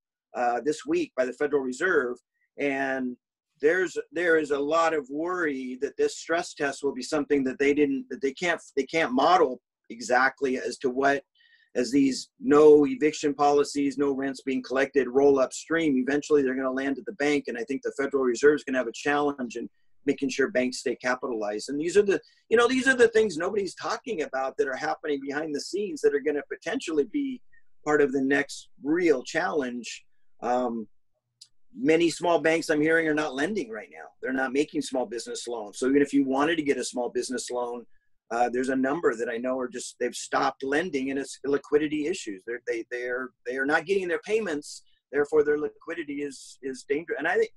this week by the Federal Reserve, and there is a lot of worry that this stress test will be something that they can't model exactly as these no eviction policies, no rents being collected roll upstream. Eventually they're going to land at the bank, and I think the Federal Reserve is going to have a challenge in making sure banks stay capitalized. And these are the things nobody's talking about that are happening behind the scenes that are going to potentially be part of the next real challenge. Many small banks I'm hearing are not lending right now. They're not making small business loans. So even if you wanted to get a small business loan, there's a number that I know they've stopped lending, and it's liquidity issues. They are not getting their payments, therefore their liquidity is dangerous. And I think,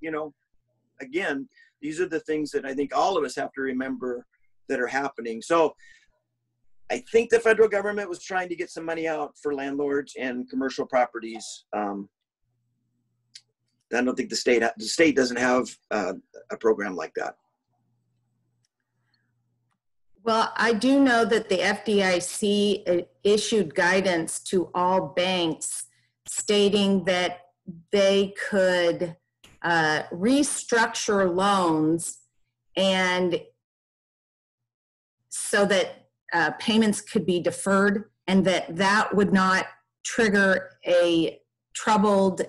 again, these are the things that I think all of us have to remember that are happening. So I think the federal government was trying to get some money out for landlords and commercial properties. I don't think the state doesn't have a program like that. Well, I do know that the FDIC issued guidance to all banks stating that they could restructure loans, and so that payments could be deferred, and that would not trigger a troubled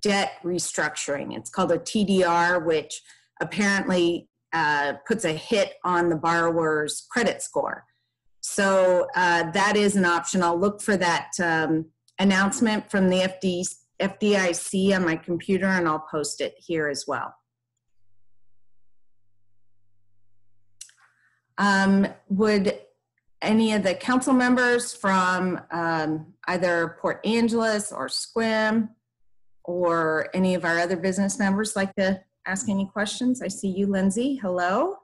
debt restructuring. It's called a TDR, which apparently puts a hit on the borrower's credit score. So that is an option. I'll look for that announcement from the FDIC on my computer, and I'll post it here as well. Would any of the council members from either Port Angeles or Squim or any of our other business members like to ask any questions? I see you, Lindsay. Hello.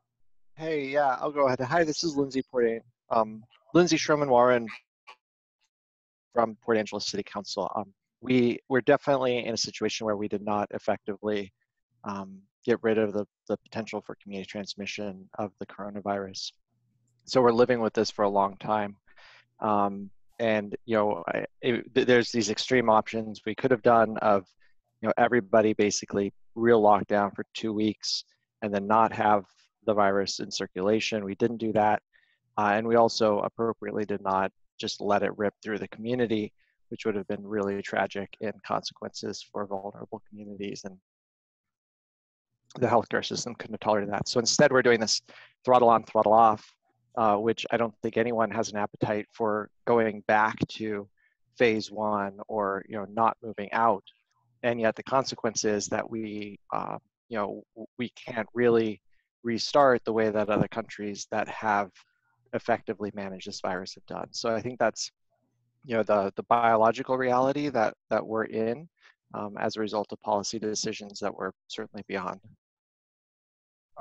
Hey, yeah, I'll go ahead. Hi, this is Lindsay Portain. Lindsay Sherman-Warren from Port Angeles City Council. We're definitely in a situation where we did not effectively get rid of the potential for community transmission of the coronavirus. So we're living with this for a long time. And, you know, there's these extreme options we could have done of, you know, everybody basically real lockdown for 2 weeks and then not have the virus in circulation. We didn't do that. And we also appropriately did not just let it rip through the community, which would have been really tragic in consequences for vulnerable communities, and the healthcare system couldn't have tolerated that. So instead, we're doing this throttle on, throttle off, which I don't think anyone has an appetite for going back to phase 1 or, you know, not moving out. And yet the consequence is that we, you know, we can't really restart the way that other countries that have effectively managed this virus have done. So I think that's, you know, the biological reality that we're in as a result of policy decisions that were certainly beyond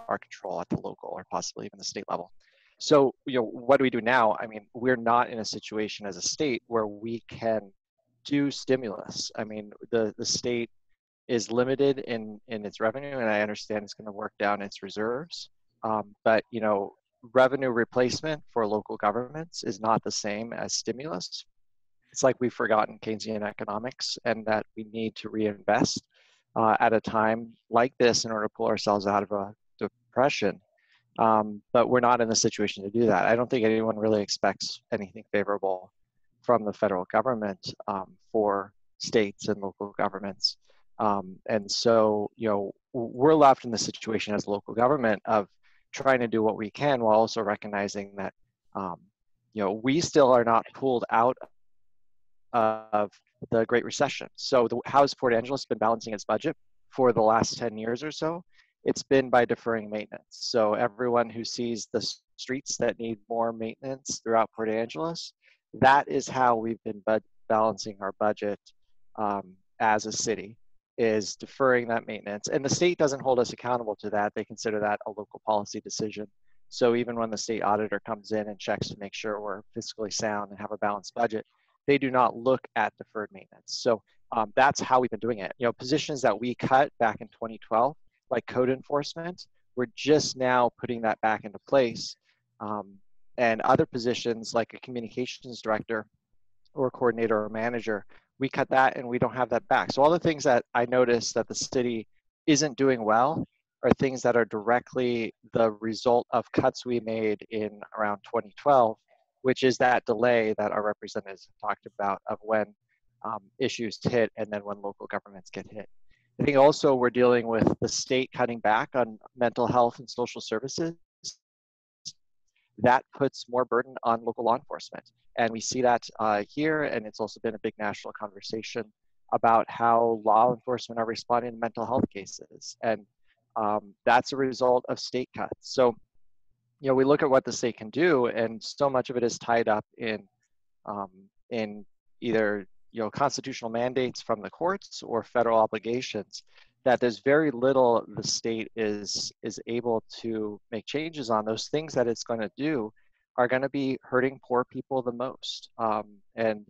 our control at the local or possibly even the state level. So, you know, what do we do now? I mean, we're not in a situation as a state where we can do stimulus. I mean, the state is limited in its revenue, and I understand it's going to work down its reserves. But, you know, revenue replacement for local governments is not the same as stimulus. It's like we've forgotten Keynesian economics, and that we need to reinvest at a time like this in order to pull ourselves out of a depression. But we're not in the situation to do that. I don't think anyone really expects anything favorable from the federal government for states and local governments. And so, you know, we're left in the situation as local government of trying to do what we can while also recognizing that, you know, we still are not pulled out of the Great Recession. So how has Port Angeles been balancing its budget for the last 10 years or so? It's been by deferring maintenance. So everyone who sees the streets that need more maintenance throughout Port Angeles, that is how we've been balancing our budget as a city, is deferring that maintenance. And the state doesn't hold us accountable to that. They consider that a local policy decision. So even when the state auditor comes in and checks to make sure we're fiscally sound and have a balanced budget, they do not look at deferred maintenance. So that's how we've been doing it. You know, positions that we cut back in 2012, like code enforcement, we're just now putting that back into place. And other positions like a communications director or coordinator or manager, we cut that and we don't have that back. So all the things that I noticed that the city isn't doing well are things that are directly the result of cuts we made in around 2012, which is that delay that our representatives talked about of when issues hit and then when local governments get hit. I think also we're dealing with the state cutting back on mental health and social services. That puts more burden on local law enforcement. And we see that here, and it's also been a big national conversation about how law enforcement are responding to mental health cases. And that's a result of state cuts. So, you know, we look at what the state can do, and so much of it is tied up in either, you know, constitutional mandates from the courts or federal obligations, that there's very little the state is able to make changes on. Those things that it's going to do are going to be hurting poor people the most. And,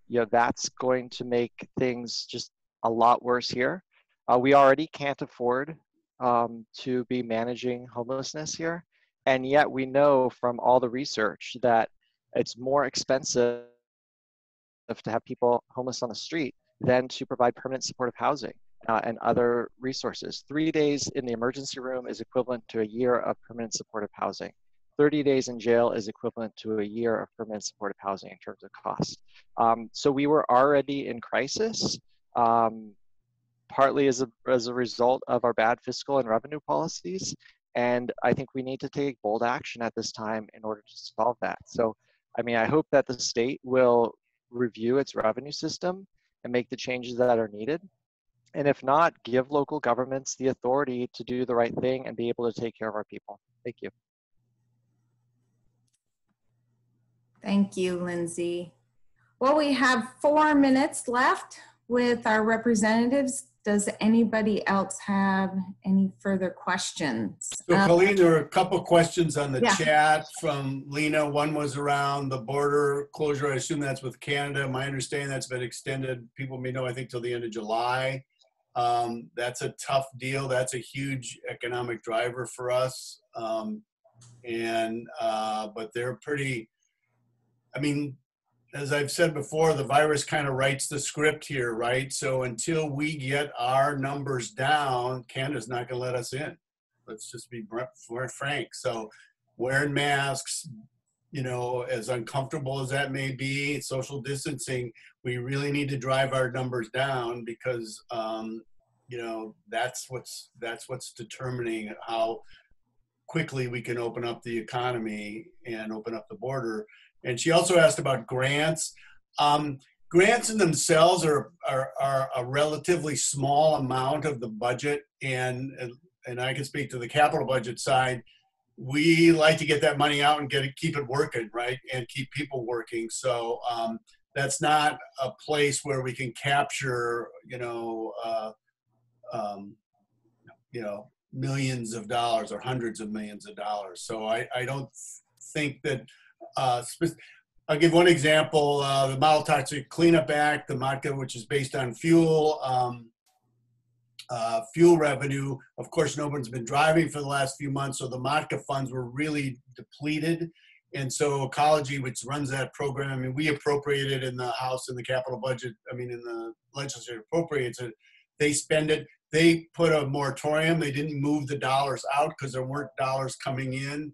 you know, that's going to make things just a lot worse here. We already can't afford to be managing homelessness here. And yet we know from all the research that it's more expensive to have people homeless on the street than to provide permanent supportive housing and other resources. 3 days in the emergency room is equivalent to a year of permanent supportive housing. 30 days in jail is equivalent to a year of permanent supportive housing in terms of cost. So we were already in crisis, partly as a result of our bad fiscal and revenue policies. And I think we need to take bold action at this time in order to solve that. So, I mean, I hope that the state will review its revenue system and make the changes that are needed. And if not, give local governments the authority to do the right thing and be able to take care of our people. Thank you. Thank you, Lindsay. Well, we have 4 minutes left. with our representatives. Does anybody else have any further questions? So Colleen, there are a couple questions on the Yeah. chat from Lena. One was around the border closure. I assume that's with Canada. My understanding that's been extended. People may know, I think, till the end of July. That's a tough deal. That's a huge economic driver for us. But they're pretty, I mean, as I've said before, the virus kind of writes the script here, right? So until we get our numbers down, Canada's not going to let us in. Let's just be frank. So wearing masks, you know, as uncomfortable as that may be, social distancing, we really need to drive our numbers down because, you know, that's what's determining how quickly we can open up the economy and open up the border. And she also asked about grants. Grants in themselves are a relatively small amount of the budget, and I can speak to the capital budget side. We like to get that money out and keep it working, right, and keep people working. So that's not a place where we can capture, millions of dollars or hundreds of millions of dollars. So I don't think that. I'll give one example, the Model Toxic Cleanup Act, the MOTCA, which is based on fuel revenue. Of course, no one's been driving for the last few months, so the MOTCA funds were really depleted. And so Ecology, which runs that program, I mean, we appropriated in the House in the capital budget, I mean, in the legislature appropriates it, they spend it. They put a moratorium. They didn't move the dollars out because there weren't dollars coming in.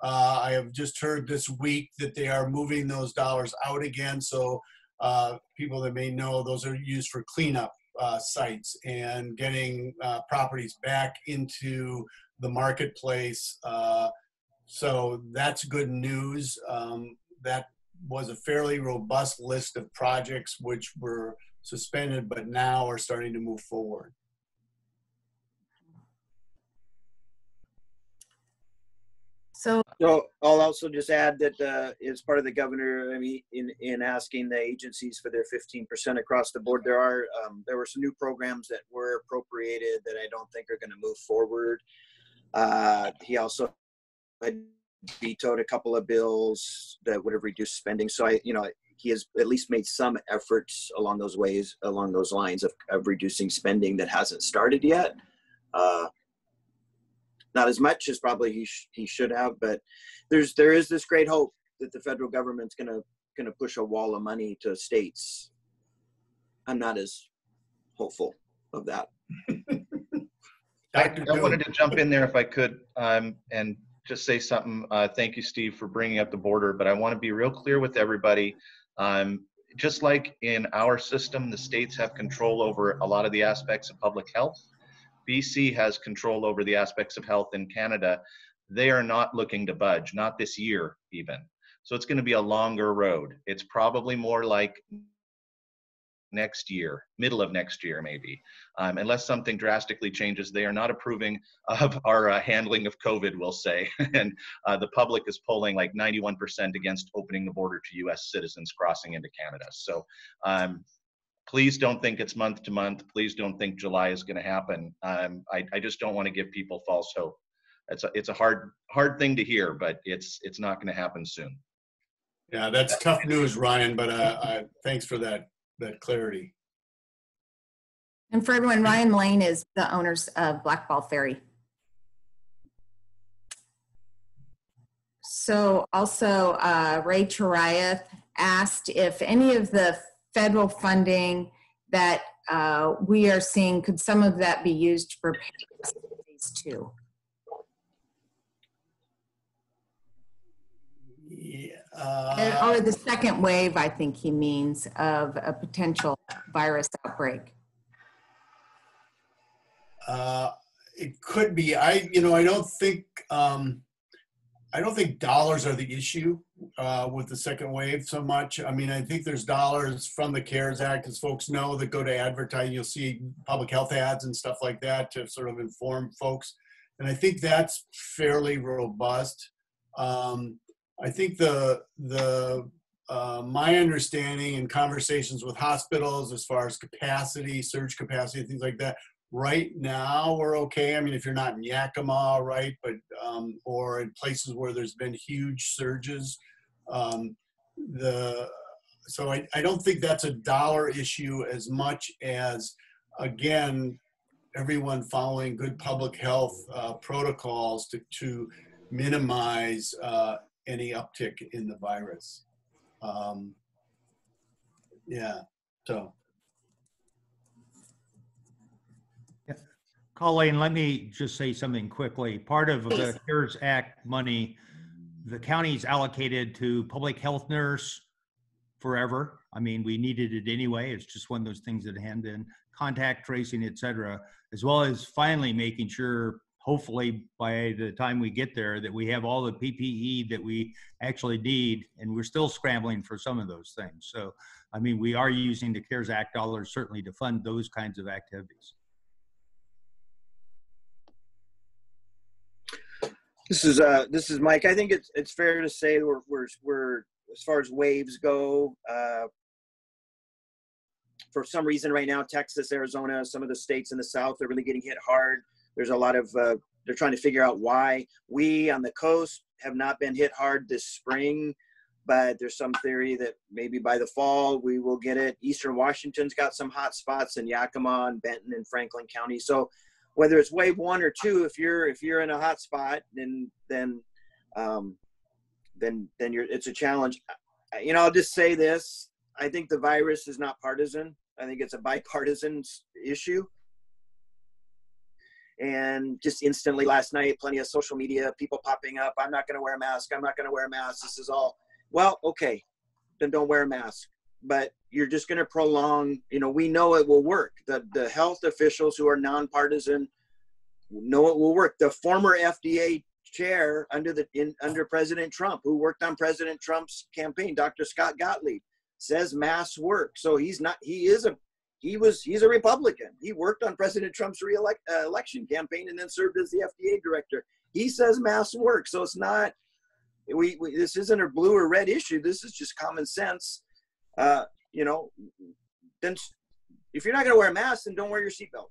I have just heard this week that they are moving those dollars out again. So people that may know, those are used for cleanup sites and getting properties back into the marketplace. So that's good news. That was a fairly robust list of projects which were suspended, but now are starting to move forward. So I'll also just add that as part of the governor, I mean, in asking the agencies for their 15% across the board, there were some new programs that were appropriated that I don't think are going to move forward. He also had vetoed a couple of bills that would have reduced spending. So he has at least made some efforts along those lines of reducing spending that hasn't started yet. Not as much as probably he should have, but there is this great hope that the federal government's gonna push a wall of money to states. I'm not as hopeful of that. I wanted to jump in there if I could, and just say something. Thank you, Steve, for bringing up the border, but I want to be real clear with everybody. Just like in our system, the states have control over a lot of the aspects of public health. BC has control over the aspects of health in Canada. They are not looking to budge, not this year even. So it's going to be a longer road. It's probably more like next year, middle of next year maybe. Unless something drastically changes, they are not approving of our handling of COVID, we'll say. And the public is polling like 91% against opening the border to US citizens crossing into Canada. So please don't think it's month to month. Please don't think July is going to happen. I just don't want to give people false hope. It's a hard thing to hear, but it's not going to happen soon. Yeah, that's tough news, Ryan. But thanks for that clarity. And for everyone, Ryan Lane is the owners of Blackball Ferry. So also Ray Charayath asked if any of the federal funding that we are seeing, could some of that be used to prepare phase 2? Yeah, or the second wave, I think he means, of a potential virus outbreak. It could be. I don't think dollars are the issue with the second wave so much. I mean, I think there's dollars from the CARES Act, as folks know, that go to advertising. You'll see public health ads and stuff like that to sort of inform folks. And I think that's fairly robust. I think the my understanding in conversations with hospitals as far as capacity, surge capacity, things like that, right now we're okay. I mean, if you're not in Yakima, right, but or in places where there's been huge surges, so I don't think that's a dollar issue as much as, again, everyone following good public health protocols to minimize any uptick in the virus. Yeah, so. Yeah. Colleen, let me just say something quickly. Part of the CARES Act money, the county's allocated to public health nurse forever. I mean, we needed it anyway. It's just one of those things that hand in contact tracing, et cetera, as well as finally making sure, hopefully by the time we get there, that we have all the PPE that we actually need, and we're still scrambling for some of those things. So, I mean, we are using the CARES Act dollars certainly to fund those kinds of activities. This is Mike. I think it's fair to say we're as far as waves go. For some reason right now, Texas, Arizona, some of the states in the South are really getting hit hard. There's a lot of, they're trying to figure out why. We on the coast have not been hit hard this spring, but there's some theory that maybe by the fall we will get it. Eastern Washington's got some hot spots in Yakima and Benton and Franklin County. So whether it's wave 1 or 2, if you're in a hot spot, then it's a challenge. You know, I'll just say this. I think the virus is not partisan. I think it's a bipartisan issue. And just instantly last night, plenty of social media, people popping up, I'm not going to wear a mask. I'm not going to wear a mask. This is all, well, okay, then don't wear a mask. But you're just going to prolong, you know, we know it will work. The health officials who are nonpartisan know it will work. The former FDA chair under President Trump, who worked on President Trump's campaign, Dr. Scott Gottlieb, says masks work. So he's a Republican. He worked on President Trump's election campaign and then served as the FDA director. He says masks work. So it's not, this isn't a blue or red issue. This is just common sense. You know, then if you're not going to wear a mask, then don't wear your seatbelt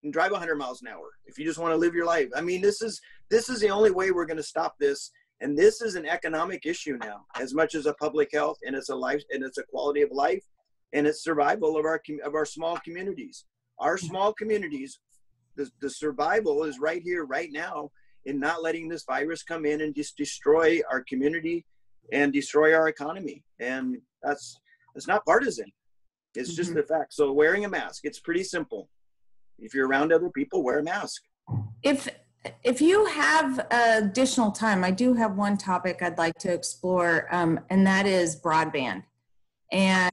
and drive 100 miles an hour. If you just want to live your life. I mean, this is the only way we're going to stop this. And this is an economic issue now, as much as a public health, and it's a life, and it's a quality of life, and it's survival of our small communities. Our small communities, the survival is right here, right now, in not letting this virus come in and just destroy our community and destroy our economy. And it's not partisan. It's just the fact. So wearing a mask, it's pretty simple. If you're around other people, wear a mask. If you have additional time, I do have one topic I'd like to explore, and that is broadband. And,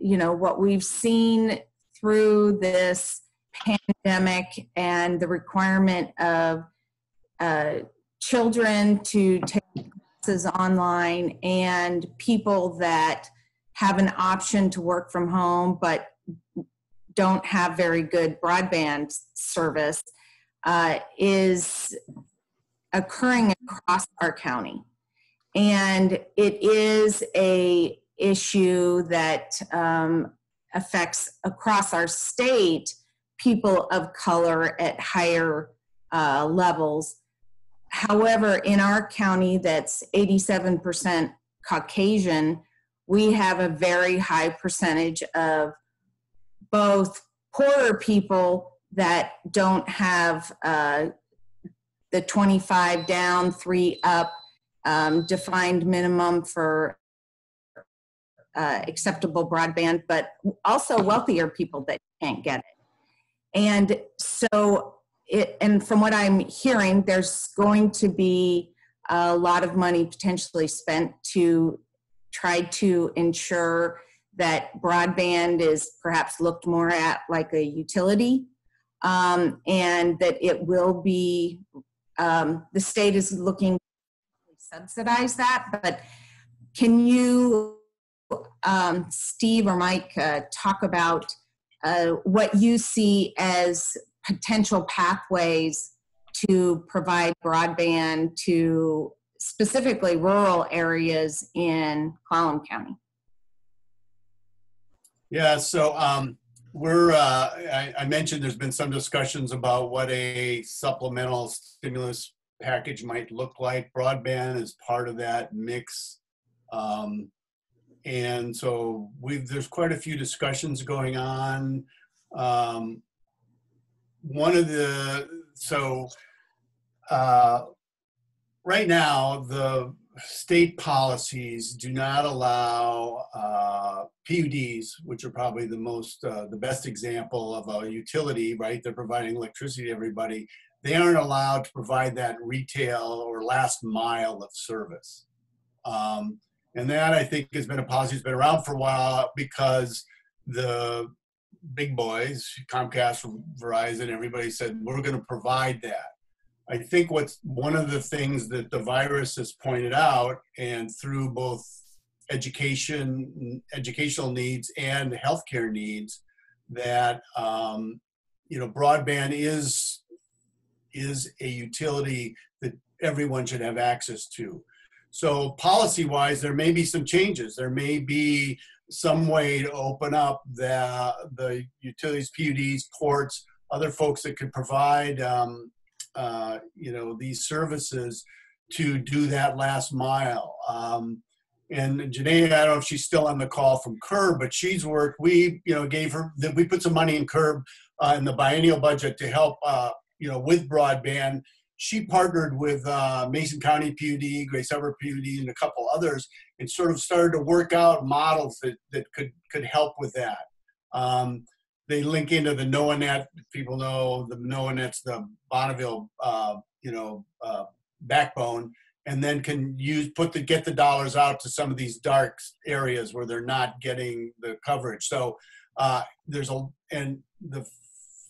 you know, what we've seen through this pandemic and the requirement of children to take classes online and people that have an option to work from home but don't have very good broadband service is occurring across our county. And it is a issue that affects across our state people of color at higher levels. However, in our county that's 87% Caucasian, we have a very high percentage of both poorer people that don't have the 25 down, 3 up defined minimum for acceptable broadband, but also wealthier people that can't get it. And so, and from what I'm hearing, there's going to be a lot of money potentially spent to try to ensure that broadband is perhaps looked more at like a utility, and that it will be, the state is looking to subsidize that. But can you, Steve or Mike, talk about what you see as potential pathways to provide broadband to specifically rural areas in Clallam County? Yeah, so I mentioned there's been some discussions about what a supplemental stimulus package might look like. Broadband is part of that mix. And so there's quite a few discussions going on. Right now, the state policies do not allow PUDs, which are probably the best example of a utility, right? They're providing electricity to everybody. They aren't allowed to provide that retail or last mile of service. And that, I think, has been a policy that's been around for a while because the big boys, Comcast, Verizon, everybody said, we're going to provide that. I think what's one of the things that the virus has pointed out, and through both educational needs and healthcare needs, that broadband is a utility that everyone should have access to. So policy-wise, there may be some changes. There may be some way to open up the utilities, PUDs, ports, other folks that could provide these services to do that last mile. And Janae, I don't know if she's still on the call from CURB, but she's worked. We we put some money in CURB in the biennial budget to help with broadband. She partnered with Mason County PUD, Grace Harbor PUD, and a couple others, and sort of started to work out models that could help with that. They link into the NOAANet. People know the NOAANet's the Bonneville, backbone, and then can get the dollars out to some of these dark areas where they're not getting the coverage. So and the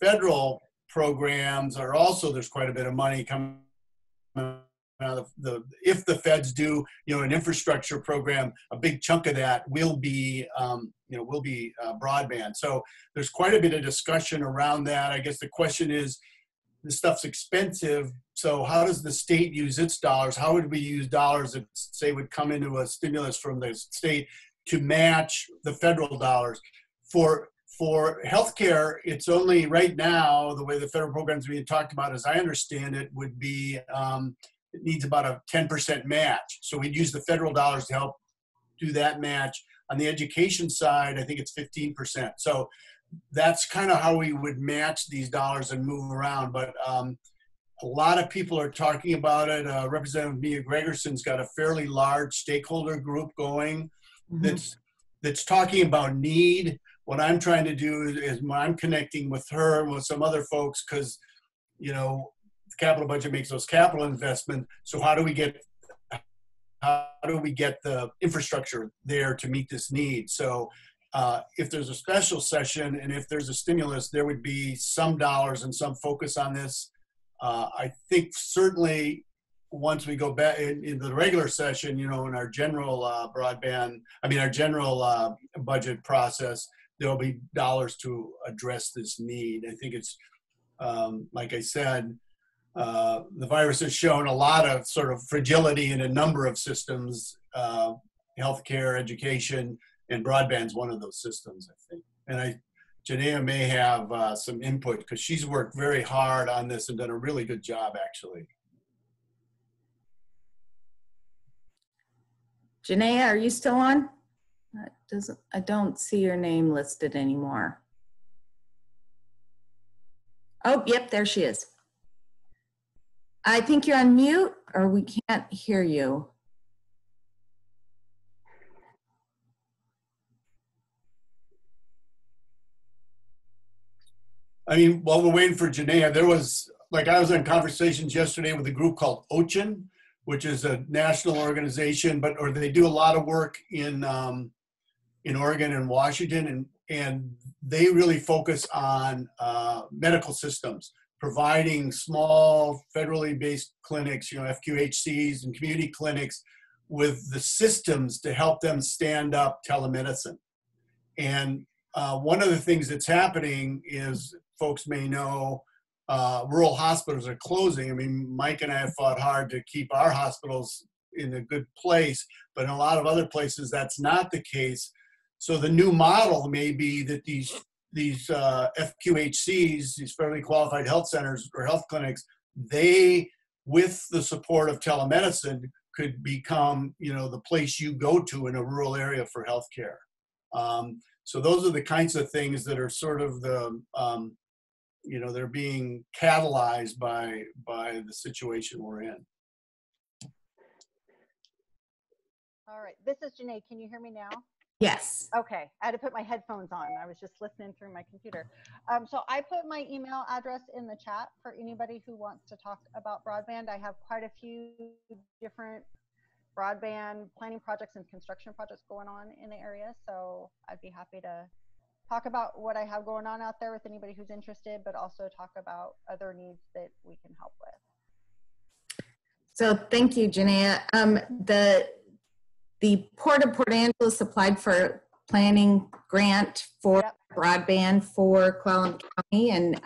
federal programs are also, there's quite a bit of money coming out of if the feds do, an infrastructure program, a big chunk of that will be, broadband. So there's quite a bit of discussion around that. I guess the question is, this stuff's expensive. So how does the state use its dollars? How would we use dollars that, say, would come into a stimulus from the state to match the federal dollars? For healthcare, it's only right now, the way the federal programs being talked about, as I understand it, would be, it needs about a 10% match. So we'd use the federal dollars to help do that match. On the education side, I think it's 15%. So that's kind of how we would match these dollars and move around. But a lot of people are talking about it. Representative Mia Gregerson's got a fairly large stakeholder group going that's talking about need. What I'm trying to do is I'm connecting with her and with some other folks because, the capital budget makes those capital investments. So how do we get the infrastructure there to meet this need? So if there's a special session and if there's a stimulus, there would be some dollars and some focus on this. I think certainly once we go back into the regular session, in our general our general budget process, there'll be dollars to address this need. I think it's, like I said, the virus has shown a lot of sort of fragility in a number of systems, healthcare, education, and broadband's one of those systems, I think. And Janaea may have some input because she's worked very hard on this and done a really good job, actually. Janaea, are you still on? I don't see your name listed anymore. Oh, yep, there she is. I think you're on mute or we can't hear you. While we're waiting for Janaea, I was in conversations yesterday with a group called OCHAN, which is a national organization, or they do a lot of work in Oregon and Washington, and they really focus on medical systems, providing small federally based clinics, FQHCs and community clinics with the systems to help them stand up telemedicine. And one of the things that's happening is, folks may know, rural hospitals are closing. Mike and I have fought hard to keep our hospitals in a good place, but in a lot of other places, that's not the case. So the new model may be that these FQHCs, these federally qualified health centers or health clinics, they, with the support of telemedicine, could become, you know, the place you go to in a rural area for healthcare. So those are the kinds of things that are sort of the, you know, they're being catalyzed by the situation we're in. All right, this is Janae. Can you hear me now? Yes. Okay, I had to put my headphones on. I was just listening through my computer. So I put my email address in the chat for anybody who wants to talk about broadband. I have quite a few different broadband planning projects and construction projects going on in the area. So I'd be happy to talk about what I have going on out there with anybody who's interested, but also talk about other needs that we can help with. So thank you, Janaea. The Port of Port Angeles applied for a planning grant for broadband for Clallam County, and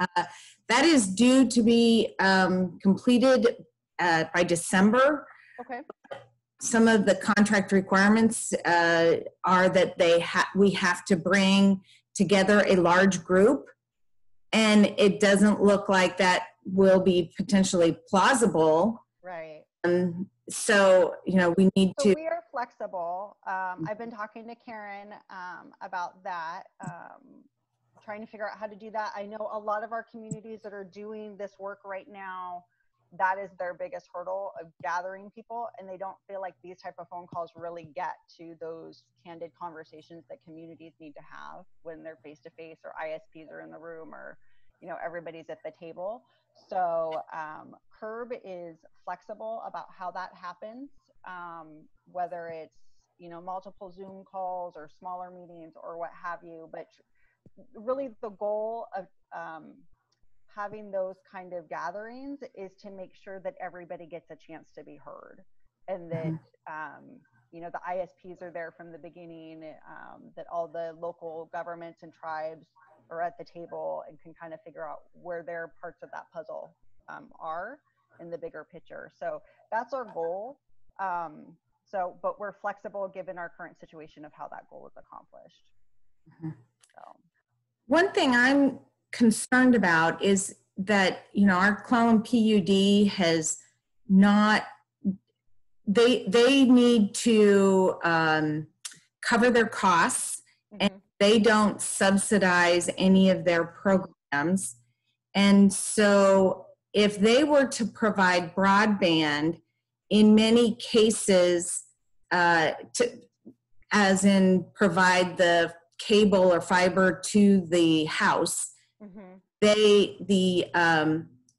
that is due to be completed by December. Okay. Some of the contract requirements are that we have to bring together a large group, and it doesn't look like that will be potentially plausible. Right. So, you know, we need to. We are flexible. I've been talking to Karen about that, trying to figure out how to do that. I know a lot of our communities that are doing this work right now, that is their biggest hurdle of gathering people, and they don't feel like these type of phone calls really get to those candid conversations that communities need to have when they're face to face, or ISPs are in the room, or, you know, everybody's at the table. So CURB is flexible about how that happens, whether it's, you know, multiple Zoom calls or smaller meetings or what have you. But really the goal of having those kind of gatherings is to make sure that everybody gets a chance to be heard, and that, you know, the ISPs are there from the beginning, that all the local governments and tribes are at the table and can kind of figure out where their parts of that puzzle are in the bigger picture. So that's our goal. But we're flexible given our current situation of how that goal is accomplished. So. One thing I'm concerned about is that, you know, our Clallam PUD has not, they need to cover their costs, and they don't subsidize any of their programs. And so if they were to provide broadband, in many cases, as in provide the cable or fiber to the house, the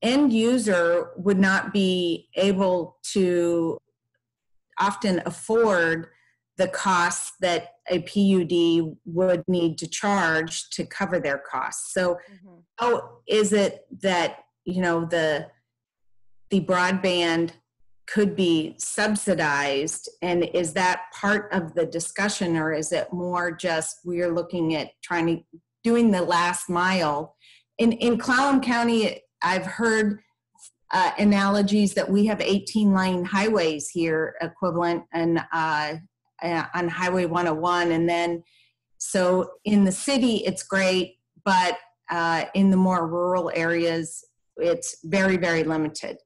end user would not be able to often afford the costs that a PUD would need to charge to cover their costs. So how is it that, you know, the broadband could be subsidized, and is that part of the discussion, or is it more just we're looking at doing the last mile? In Clallam County, I've heard analogies that we have 18-lane highways here equivalent, and on Highway 101, and then so in the city it's great, but in the more rural areas it's very, very limited.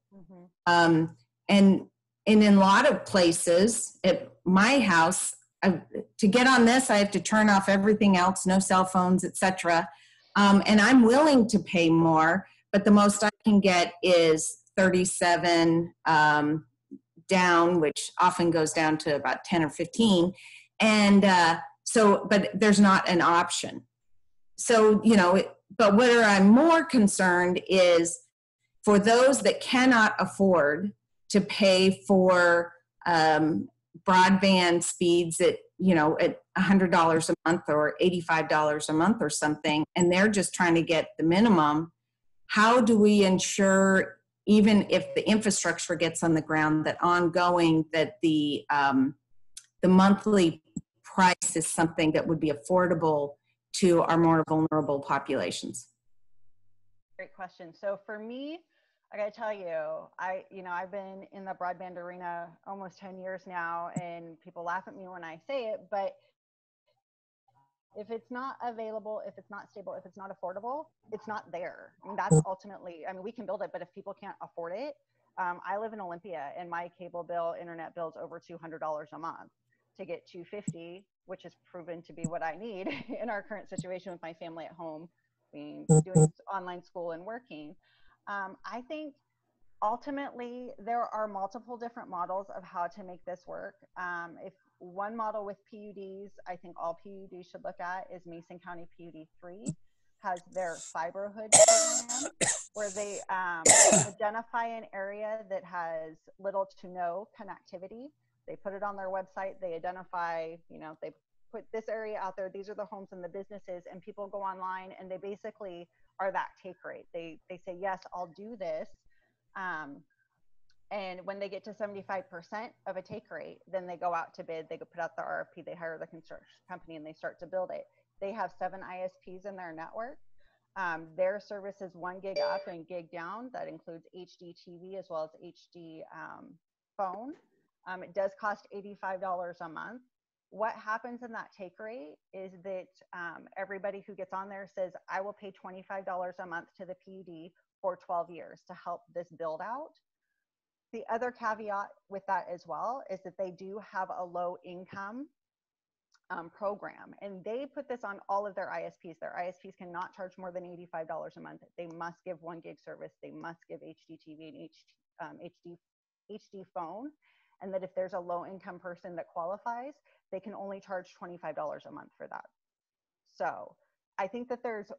And in a lot of places, at my house, to get on this, I have to turn off everything else, no cell phones, etc. And I'm willing to pay more, but the most I can get is 37 down, which often goes down to about 10 or 15. And but there's not an option. So, you know, but where I'm more concerned is for those that cannot afford to pay for broadband speeds at, you know, at $100 a month or $85 a month or something, and they're just trying to get the minimum. How do we ensure, even if the infrastructure gets on the ground, that ongoing, that the monthly price is something that would be affordable to our more vulnerable populations? Great question. So for me, I gotta tell you, I've been in the broadband arena almost 10 years now, and people laugh at me when I say it, but If it's not available, if it's not stable, if it's not affordable, it's not there. I mean, that's ultimately, I mean, we can build it, but if people can't afford it, I live in Olympia and my cable bill, internet bill's over $200 a month. To get $250, which has proven to be what I need in our current situation with my family at home, doing online school and working. I think ultimately there are multiple different models of how to make this work. If one model with PUDs, I think all PUDs should look at is Mason County PUD 3 has their fiberhood program where they identify an area that has little to no connectivity. They put it on their website, they identify, you know, they put this area out there, these are the homes and the businesses, and people go online and they basically are that take rate. They say, yes, I'll do this. And when they get to 75% of a take rate, then they go out to bid, they go put out the RFP, they hire the construction company and they start to build it. They have 7 ISPs in their network. Their service is 1 gig up and gig down. That includes HD TV as well as HD phone. It does cost $85 a month. What happens in that take rate is that everybody who gets on there says, I will pay $25 a month to the PUD for 12 years to help this build out. The other caveat with that as well is that they do have a low income program, and they put this on all of their ISPs. Their ISPs cannot charge more than $85 a month. They must give 1 gig service. They must give HD TV and HD phone. And that if there's a low income person that qualifies, they can only charge $25 a month for that. So I think that there's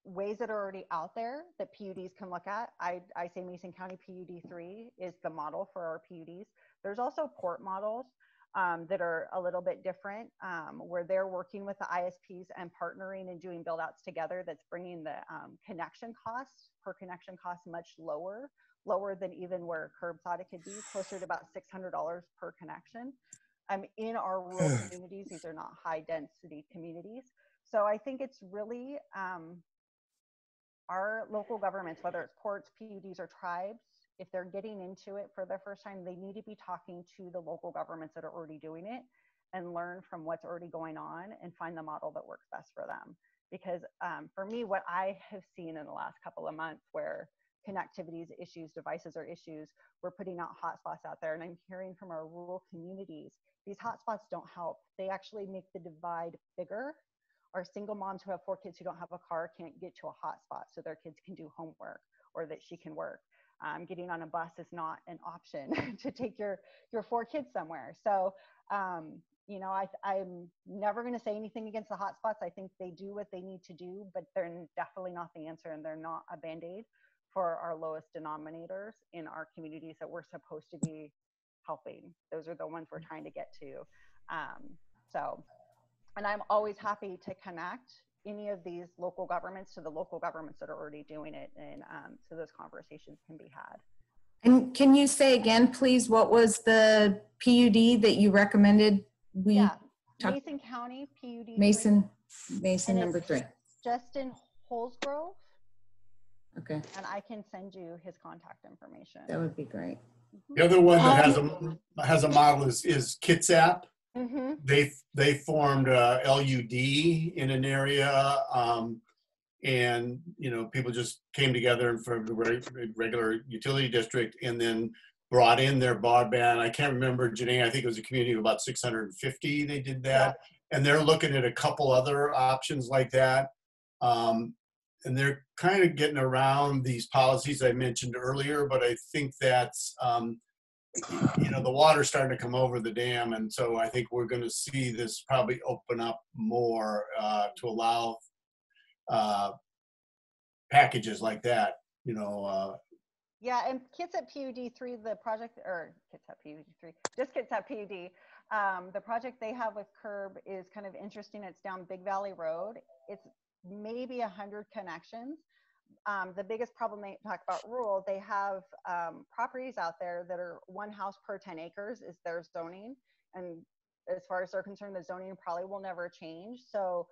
ways that are already out there that PUDs can look at. I say Mason County PUD 3 is the model for our PUDs. There's also port models that are a little bit different, where they're working with the ISPs and partnering and doing build outs together. That's bringing the connection costs per connection cost much lower than even where Curb thought it could be, closer to about $600 per connection. In our rural communities, these are not high density communities. So I think it's really our local governments, whether it's ports, PUDs, or tribes, if they're getting into it for the first time, they need to be talking to the local governments that are already doing it and learn from what's already going on and find the model that works best for them. Because for me, what I have seen in the last couple of months where connectivity is issues, devices are issues, we're putting out hotspots out there. And I'm hearing from our rural communities, these hotspots don't help. They actually make the divide bigger. Our single moms who have 4 kids who don't have a car can't get to a hotspot so their kids can do homework or that she can work. Getting on a bus is not an option to take your 4 kids somewhere. So, you know, I'm never going to say anything against the hotspots. I think they do what they need to do, but they're definitely not the answer, and they're not a Band-Aid for our lowest denominators in our communities that we're supposed to be helping. Those are the ones we're trying to get to. And I'm always happy to connect any of these local governments to the local governments that are already doing it. And so those conversations can be had. And can you say again, please, what was the PUD that you recommended? Mason County PUD. Mason number 3. Justin Holsgrove. Okay. And I can send you his contact information. That would be great. The other one that has a model is Kitsap. Mm-hmm. They formed LUD in an area, and you know, people just came together for the regular utility district, and then brought in their broadband. I can't remember, Janae, I think it was a community of about 650. They did that, and they're looking at a couple other options like that. And they're kind of getting around these policies I mentioned earlier, but I think that's, you know, the water's starting to come over the dam. And so I think we're going to see this probably open up more to allow packages like that, you know. Yeah, and Kitsap PUD 3, the project, or Kitsap PUD 3, just Kitsap PUD, the project they have with Curb is kind of interesting. It's down Big Valley Road. It's maybe 100 connections. The biggest problem they talk about rural, they have properties out there that are 1 house per 10 acres is their zoning. And as far as they're concerned, the zoning probably will never change. So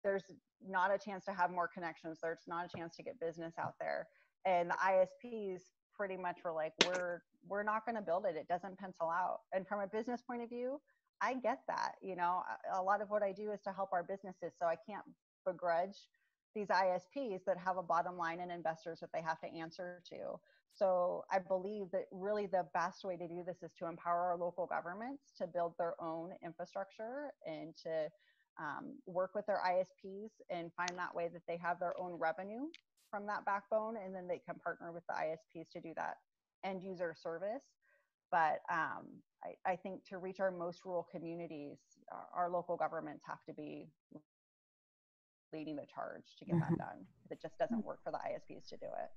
there's not a chance to have more connections. There's not a chance to get business out there. And the ISPs pretty much were like, we're not going to build it. It doesn't pencil out. And from a business point of view, I get that. You know, a lot of what I do is to help our businesses, so I can't begrudge these ISPs that have a bottom line and investors that they have to answer to. So I believe that really the best way to do this is to empower our local governments to build their own infrastructure and to work with their ISPs and find that way that they have their own revenue from that backbone, and then they can partner with the ISPs to do that end user service. But I think to reach our most rural communities, our local governments have to be leading the charge to get that done. It just doesn't work for the ISPs to do it.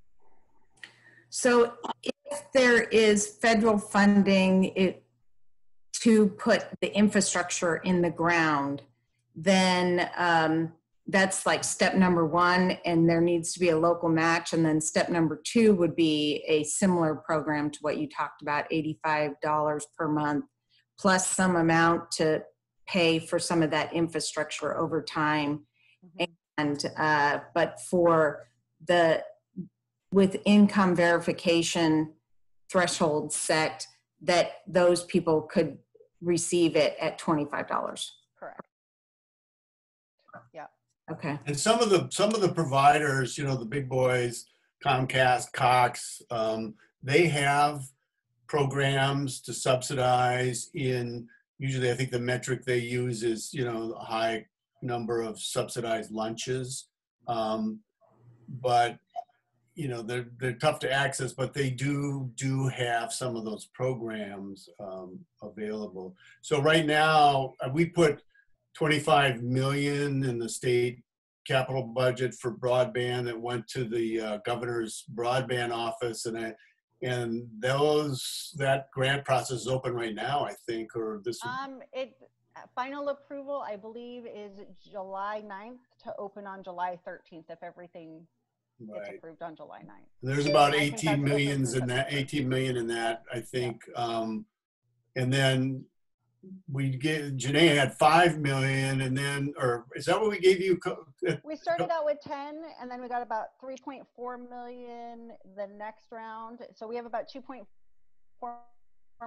So if there is federal funding to put the infrastructure in the ground, then that's like step number one, and there needs to be a local match. And then step number two would be a similar program to what you talked about, $85 per month, plus some amount to pay for some of that infrastructure over time. And but for with income verification thresholds set, that those people could receive it at $25. Correct. Yeah. Okay. And some of the providers, you know, the big boys, Comcast, Cox, they have programs to subsidize in, usually I think the metric they use is, you know, a high number of subsidized lunches. But, you know, they're tough to access, but they do have some of those programs available. So right now we put 25 million in the state capital budget for broadband that went to the governor's broadband office, and that grant process is open right now, I think, or this. Final approval, I believe, is July 9th to open on July 13th if everything gets approved on July 9th. There's about 18 million in that, I think. Yeah. And then Janae had 5 million, and then, or is that what we gave you? We started out with 10, and then we got about 3.4 million the next round. So we have about 2.4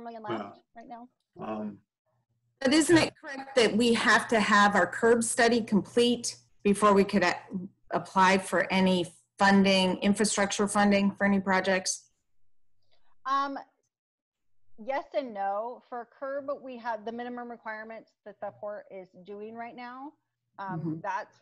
million left right now. But isn't it correct that we have to have our curb study complete before we could apply for any funding, infrastructure funding for any projects? Yes and no. For curb, we have the minimum requirements that the port is doing right now. That's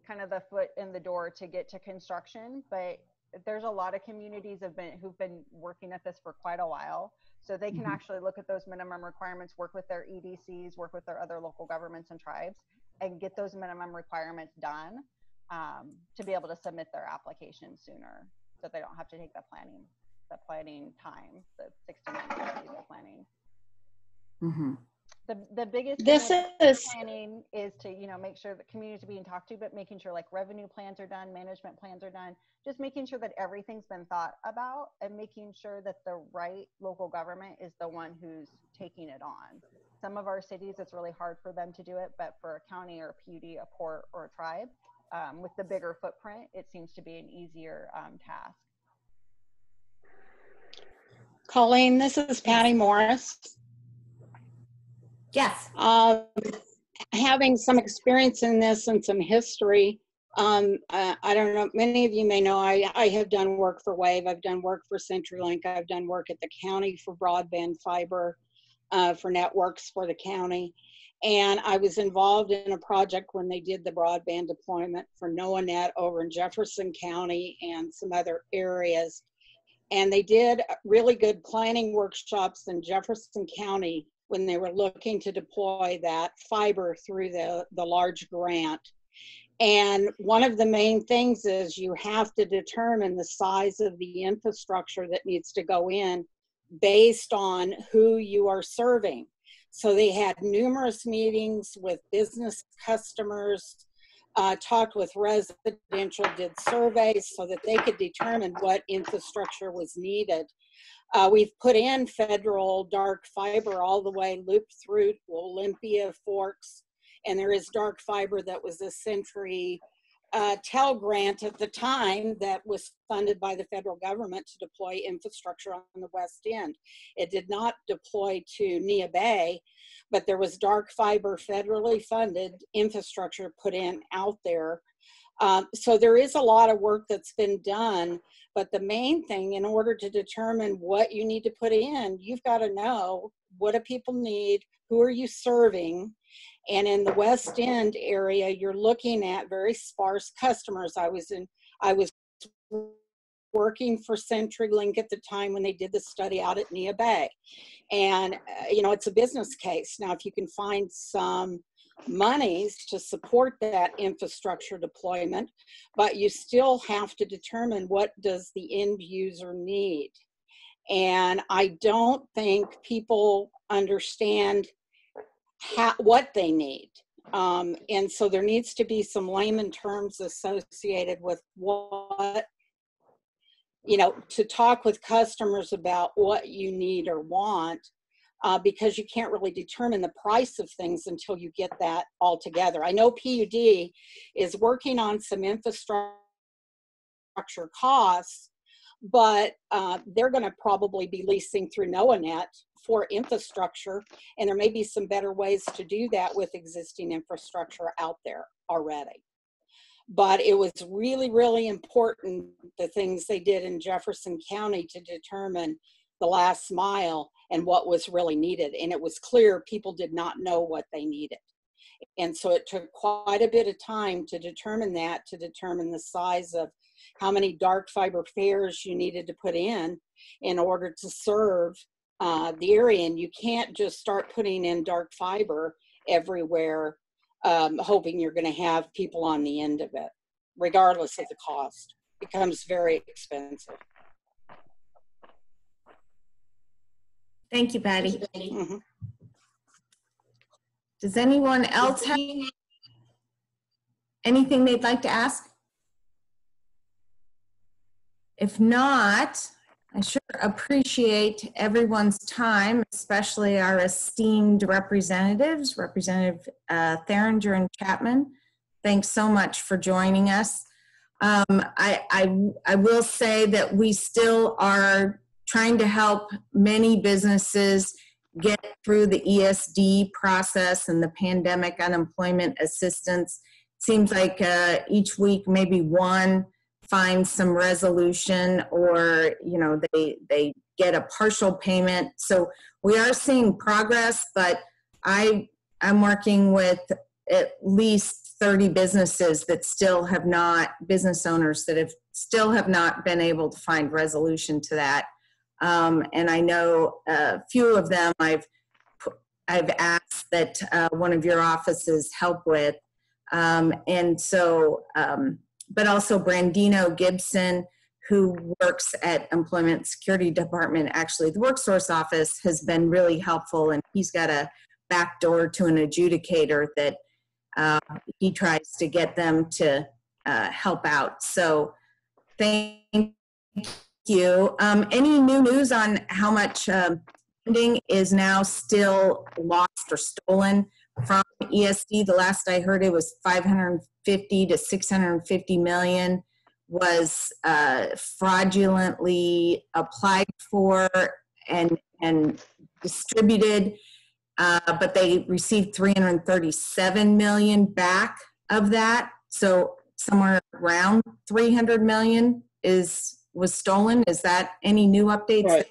kind of the foot in the door to get to construction, but there's a lot of communities who've been working at this for quite a while. So they can actually look at those minimum requirements, work with their EDCs, work with their other local governments and tribes, and get those minimum requirements done to be able to submit their application sooner, so they don't have to take the planning time, the 69 days of planning. The biggest planning is to, you know, make sure that communities are being talked to, but making sure like revenue plans are done, management plans are done, just making sure that everything's been thought about and making sure that the right local government is the one who's taking it on. Some of our cities, it's really hard for them to do it, but for a county or a PUD, a port or a tribe, with the bigger footprint, it seems to be an easier task. Colleen, this is Patty Morris. Yes. Having some experience in this and some history, I don't know, many of you may know I have done work for WAVE, I've done work for CenturyLink, I've done work at the county for broadband fiber, for networks for the county. And I was involved in a project when they did the broadband deployment for NOAANet over in Jefferson County and some other areas. And they did really good planning workshops in Jefferson County when they were looking to deploy that fiber through the large grant. And one of the main things is you have to determine the size of the infrastructure that needs to go in based on who you are serving. So they had numerous meetings with business customers, talked with residential, did surveys so that they could determine what infrastructure was needed. We've put in federal dark fiber all the way looped through Olympia, Forks, and there is dark fiber that was a Century Tell grant at the time that was funded by the federal government to deploy infrastructure on the West End. It did not deploy to Nia Bay, but there was dark fiber federally funded infrastructure put in out there. So there is a lot of work that's been done, but the main thing, in order to determine what you need to put in, you've got to know, what do people need, who are you serving? And in the West End area, you're looking at very sparse customers. I was working for CenturyLink at the time when they did the study out at Nia Bay. And, you know, it's a business case. Now, if you can find some monies to support that infrastructure deployment, but you still have to determine, what does the end user need? And I don't think people understand what they need. And so there needs to be some layman terms associated with what, you know, to talk with customers about what you need or want, because you can't really determine the price of things until you get that all together. I know PUD is working on some infrastructure costs, but they're going to probably be leasing through NOAANet for infrastructure, and there may be some better ways to do that with existing infrastructure out there already. But it was really, really important, the things they did in Jefferson County to determine the last mile and what was really needed. And it was clear people did not know what they needed. And so it took quite a bit of time to determine that, to determine the size of how many dark fiber fares you needed to put in order to serve the area. And you can't just start putting in dark fiber everywhere, hoping you're going to have people on the end of it, regardless of the cost. It becomes very expensive. Thank you, Patty. Mm-hmm. Does anyone else have anything they'd like to ask? If not, I sure appreciate everyone's time, especially our esteemed representatives, Representative Theringer and Chapman. Thanks so much for joining us. I will say that we still are trying to help many businesses get through the ESD process and the pandemic unemployment assistance. Seems like each week maybe one finds some resolution, or you know, they get a partial payment. So we are seeing progress, but I'm working with at least 30 businesses that still have not, business owners that have still have not been able to find resolution to that. And I know a few of them I've asked that one of your offices help with. And so, but also Brandino Gibson, who works at Employment Security Department, actually the WorkSource office, has been really helpful, and he's got a back door to an adjudicator that he tries to get them to help out. So thank you. Any new news on how much funding is now still lost or stolen from ESD? The last I heard, it was 550 to 650 million was fraudulently applied for and distributed, but they received 337 million back of that. So somewhere around 300 million was stolen. Is that any new updates? Right.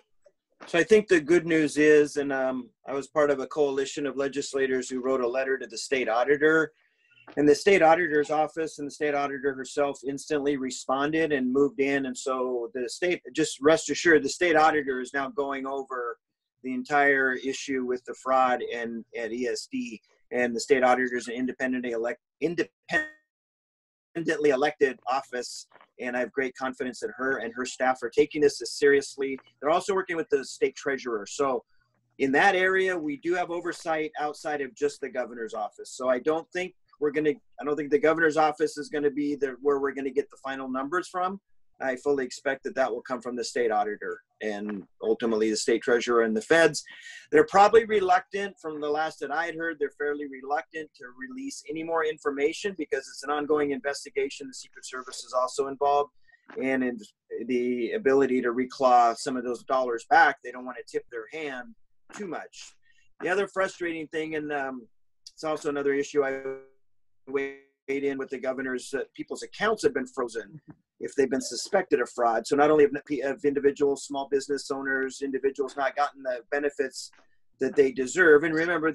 So I think the good news is, and I was part of a coalition of legislators who wrote a letter to the state auditor, and the state auditor's office and the state auditor herself instantly responded and moved in. And so the state, just rest assured, the state auditor is now going over the entire issue with the fraud and at ESD, and the state auditor is an independently elected office, and I have great confidence that her and her staff are taking this as seriously. They're also working with the state treasurer. So in that area, we do have oversight outside of just the governor's office. So I don't think the governor's office is going to be where we're going to get the final numbers from. I fully expect that that will come from the state auditor and ultimately the state treasurer and the feds. They're probably reluctant, from the last that I had heard, they're fairly reluctant to release any more information because it's an ongoing investigation. The Secret Service is also involved, and in the ability to reclaw some of those dollars back, they don't want to tip their hand too much. The other frustrating thing, and it's also another issue I weighed in with the governors, people's accounts have been frozen if they've been suspected of fraud. So not only have individuals, small business owners, individuals not gotten the benefits that they deserve. And remember,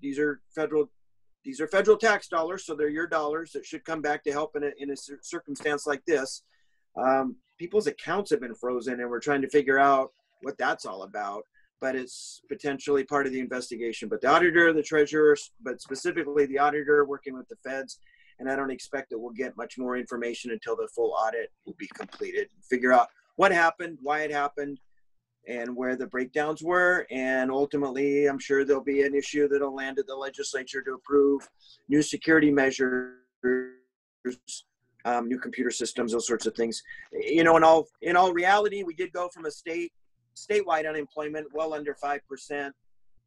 these are federal tax dollars, so they're your dollars that should come back to help in a circumstance like this. People's accounts have been frozen, and we're trying to figure out what that's all about. But it's potentially part of the investigation. But the auditor, the treasurer, but specifically the auditor working with the feds, and I don't expect that we'll get much more information until the full audit will be completed. Figure out what happened, why it happened, and where the breakdowns were. And ultimately, I'm sure there'll be an issue that'll land at the legislature to approve new security measures, new computer systems, those sorts of things. You know, in all reality, we did go from a statewide unemployment well under 5%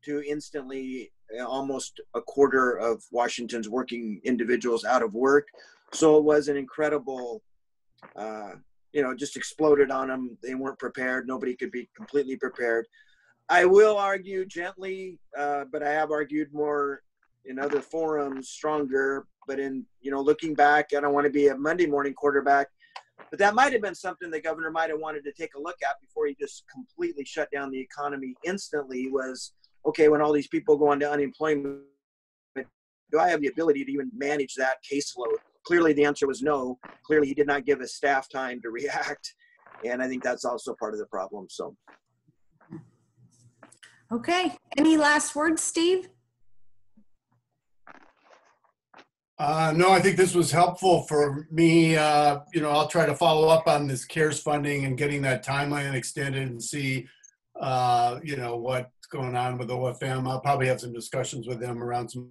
to instantly almost a quarter of Washington's working individuals out of work. So it was an incredible, just exploded on them. They weren't prepared. Nobody could be completely prepared. I will argue gently, but I have argued more in other forums, stronger. But in, looking back, I don't want to be a Monday morning quarterback, but that might have been something the governor might have wanted to take a look at before he just completely shut down the economy instantly. Was, okay, when all these people go on to unemployment, do I have the ability to even manage that caseload? Clearly the answer was no. Clearly he did not give his staff time to react. And I think that's also part of the problem. So. Okay, any last words, Steve? No, I think this was helpful for me. I'll try to follow up on this CARES funding and getting that timeline extended and see, what's going on with OFM. I'll probably have some discussions with them around some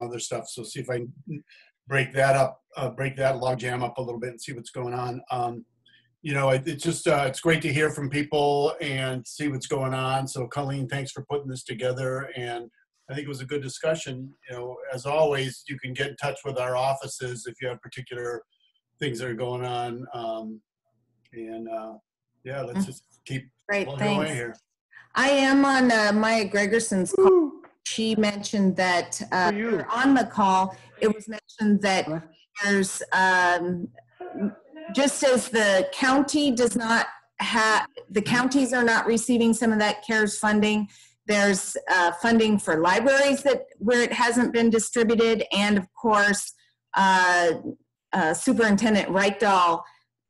other stuff. So see if I can break that up, break that logjam up a little bit and see what's going on. It's just, it's great to hear from people and see what's going on. So Colleen, thanks for putting this together. And I think it was a good discussion. As always, you can get in touch with our offices if you have particular things that are going on. Let's just keep plugging away here. I am on Maya Gregerson's call. She mentioned that on the call, it was mentioned that there's, just as the county does not have, the counties are not receiving some of that CARES funding, there's funding for libraries where it hasn't been distributed. And of course, Superintendent Reichdahl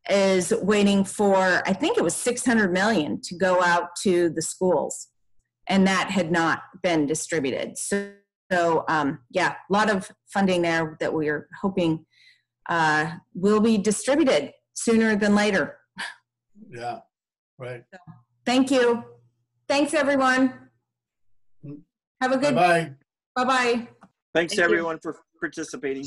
is waiting for, I think it was $600 million to go out to the schools. And that had not been distributed. So a lot of funding there that we are hoping will be distributed sooner than later. Yeah, right. So, thank you. Thanks, everyone. Have a good Bye-bye. Bye-bye. Thanks everyone for participating.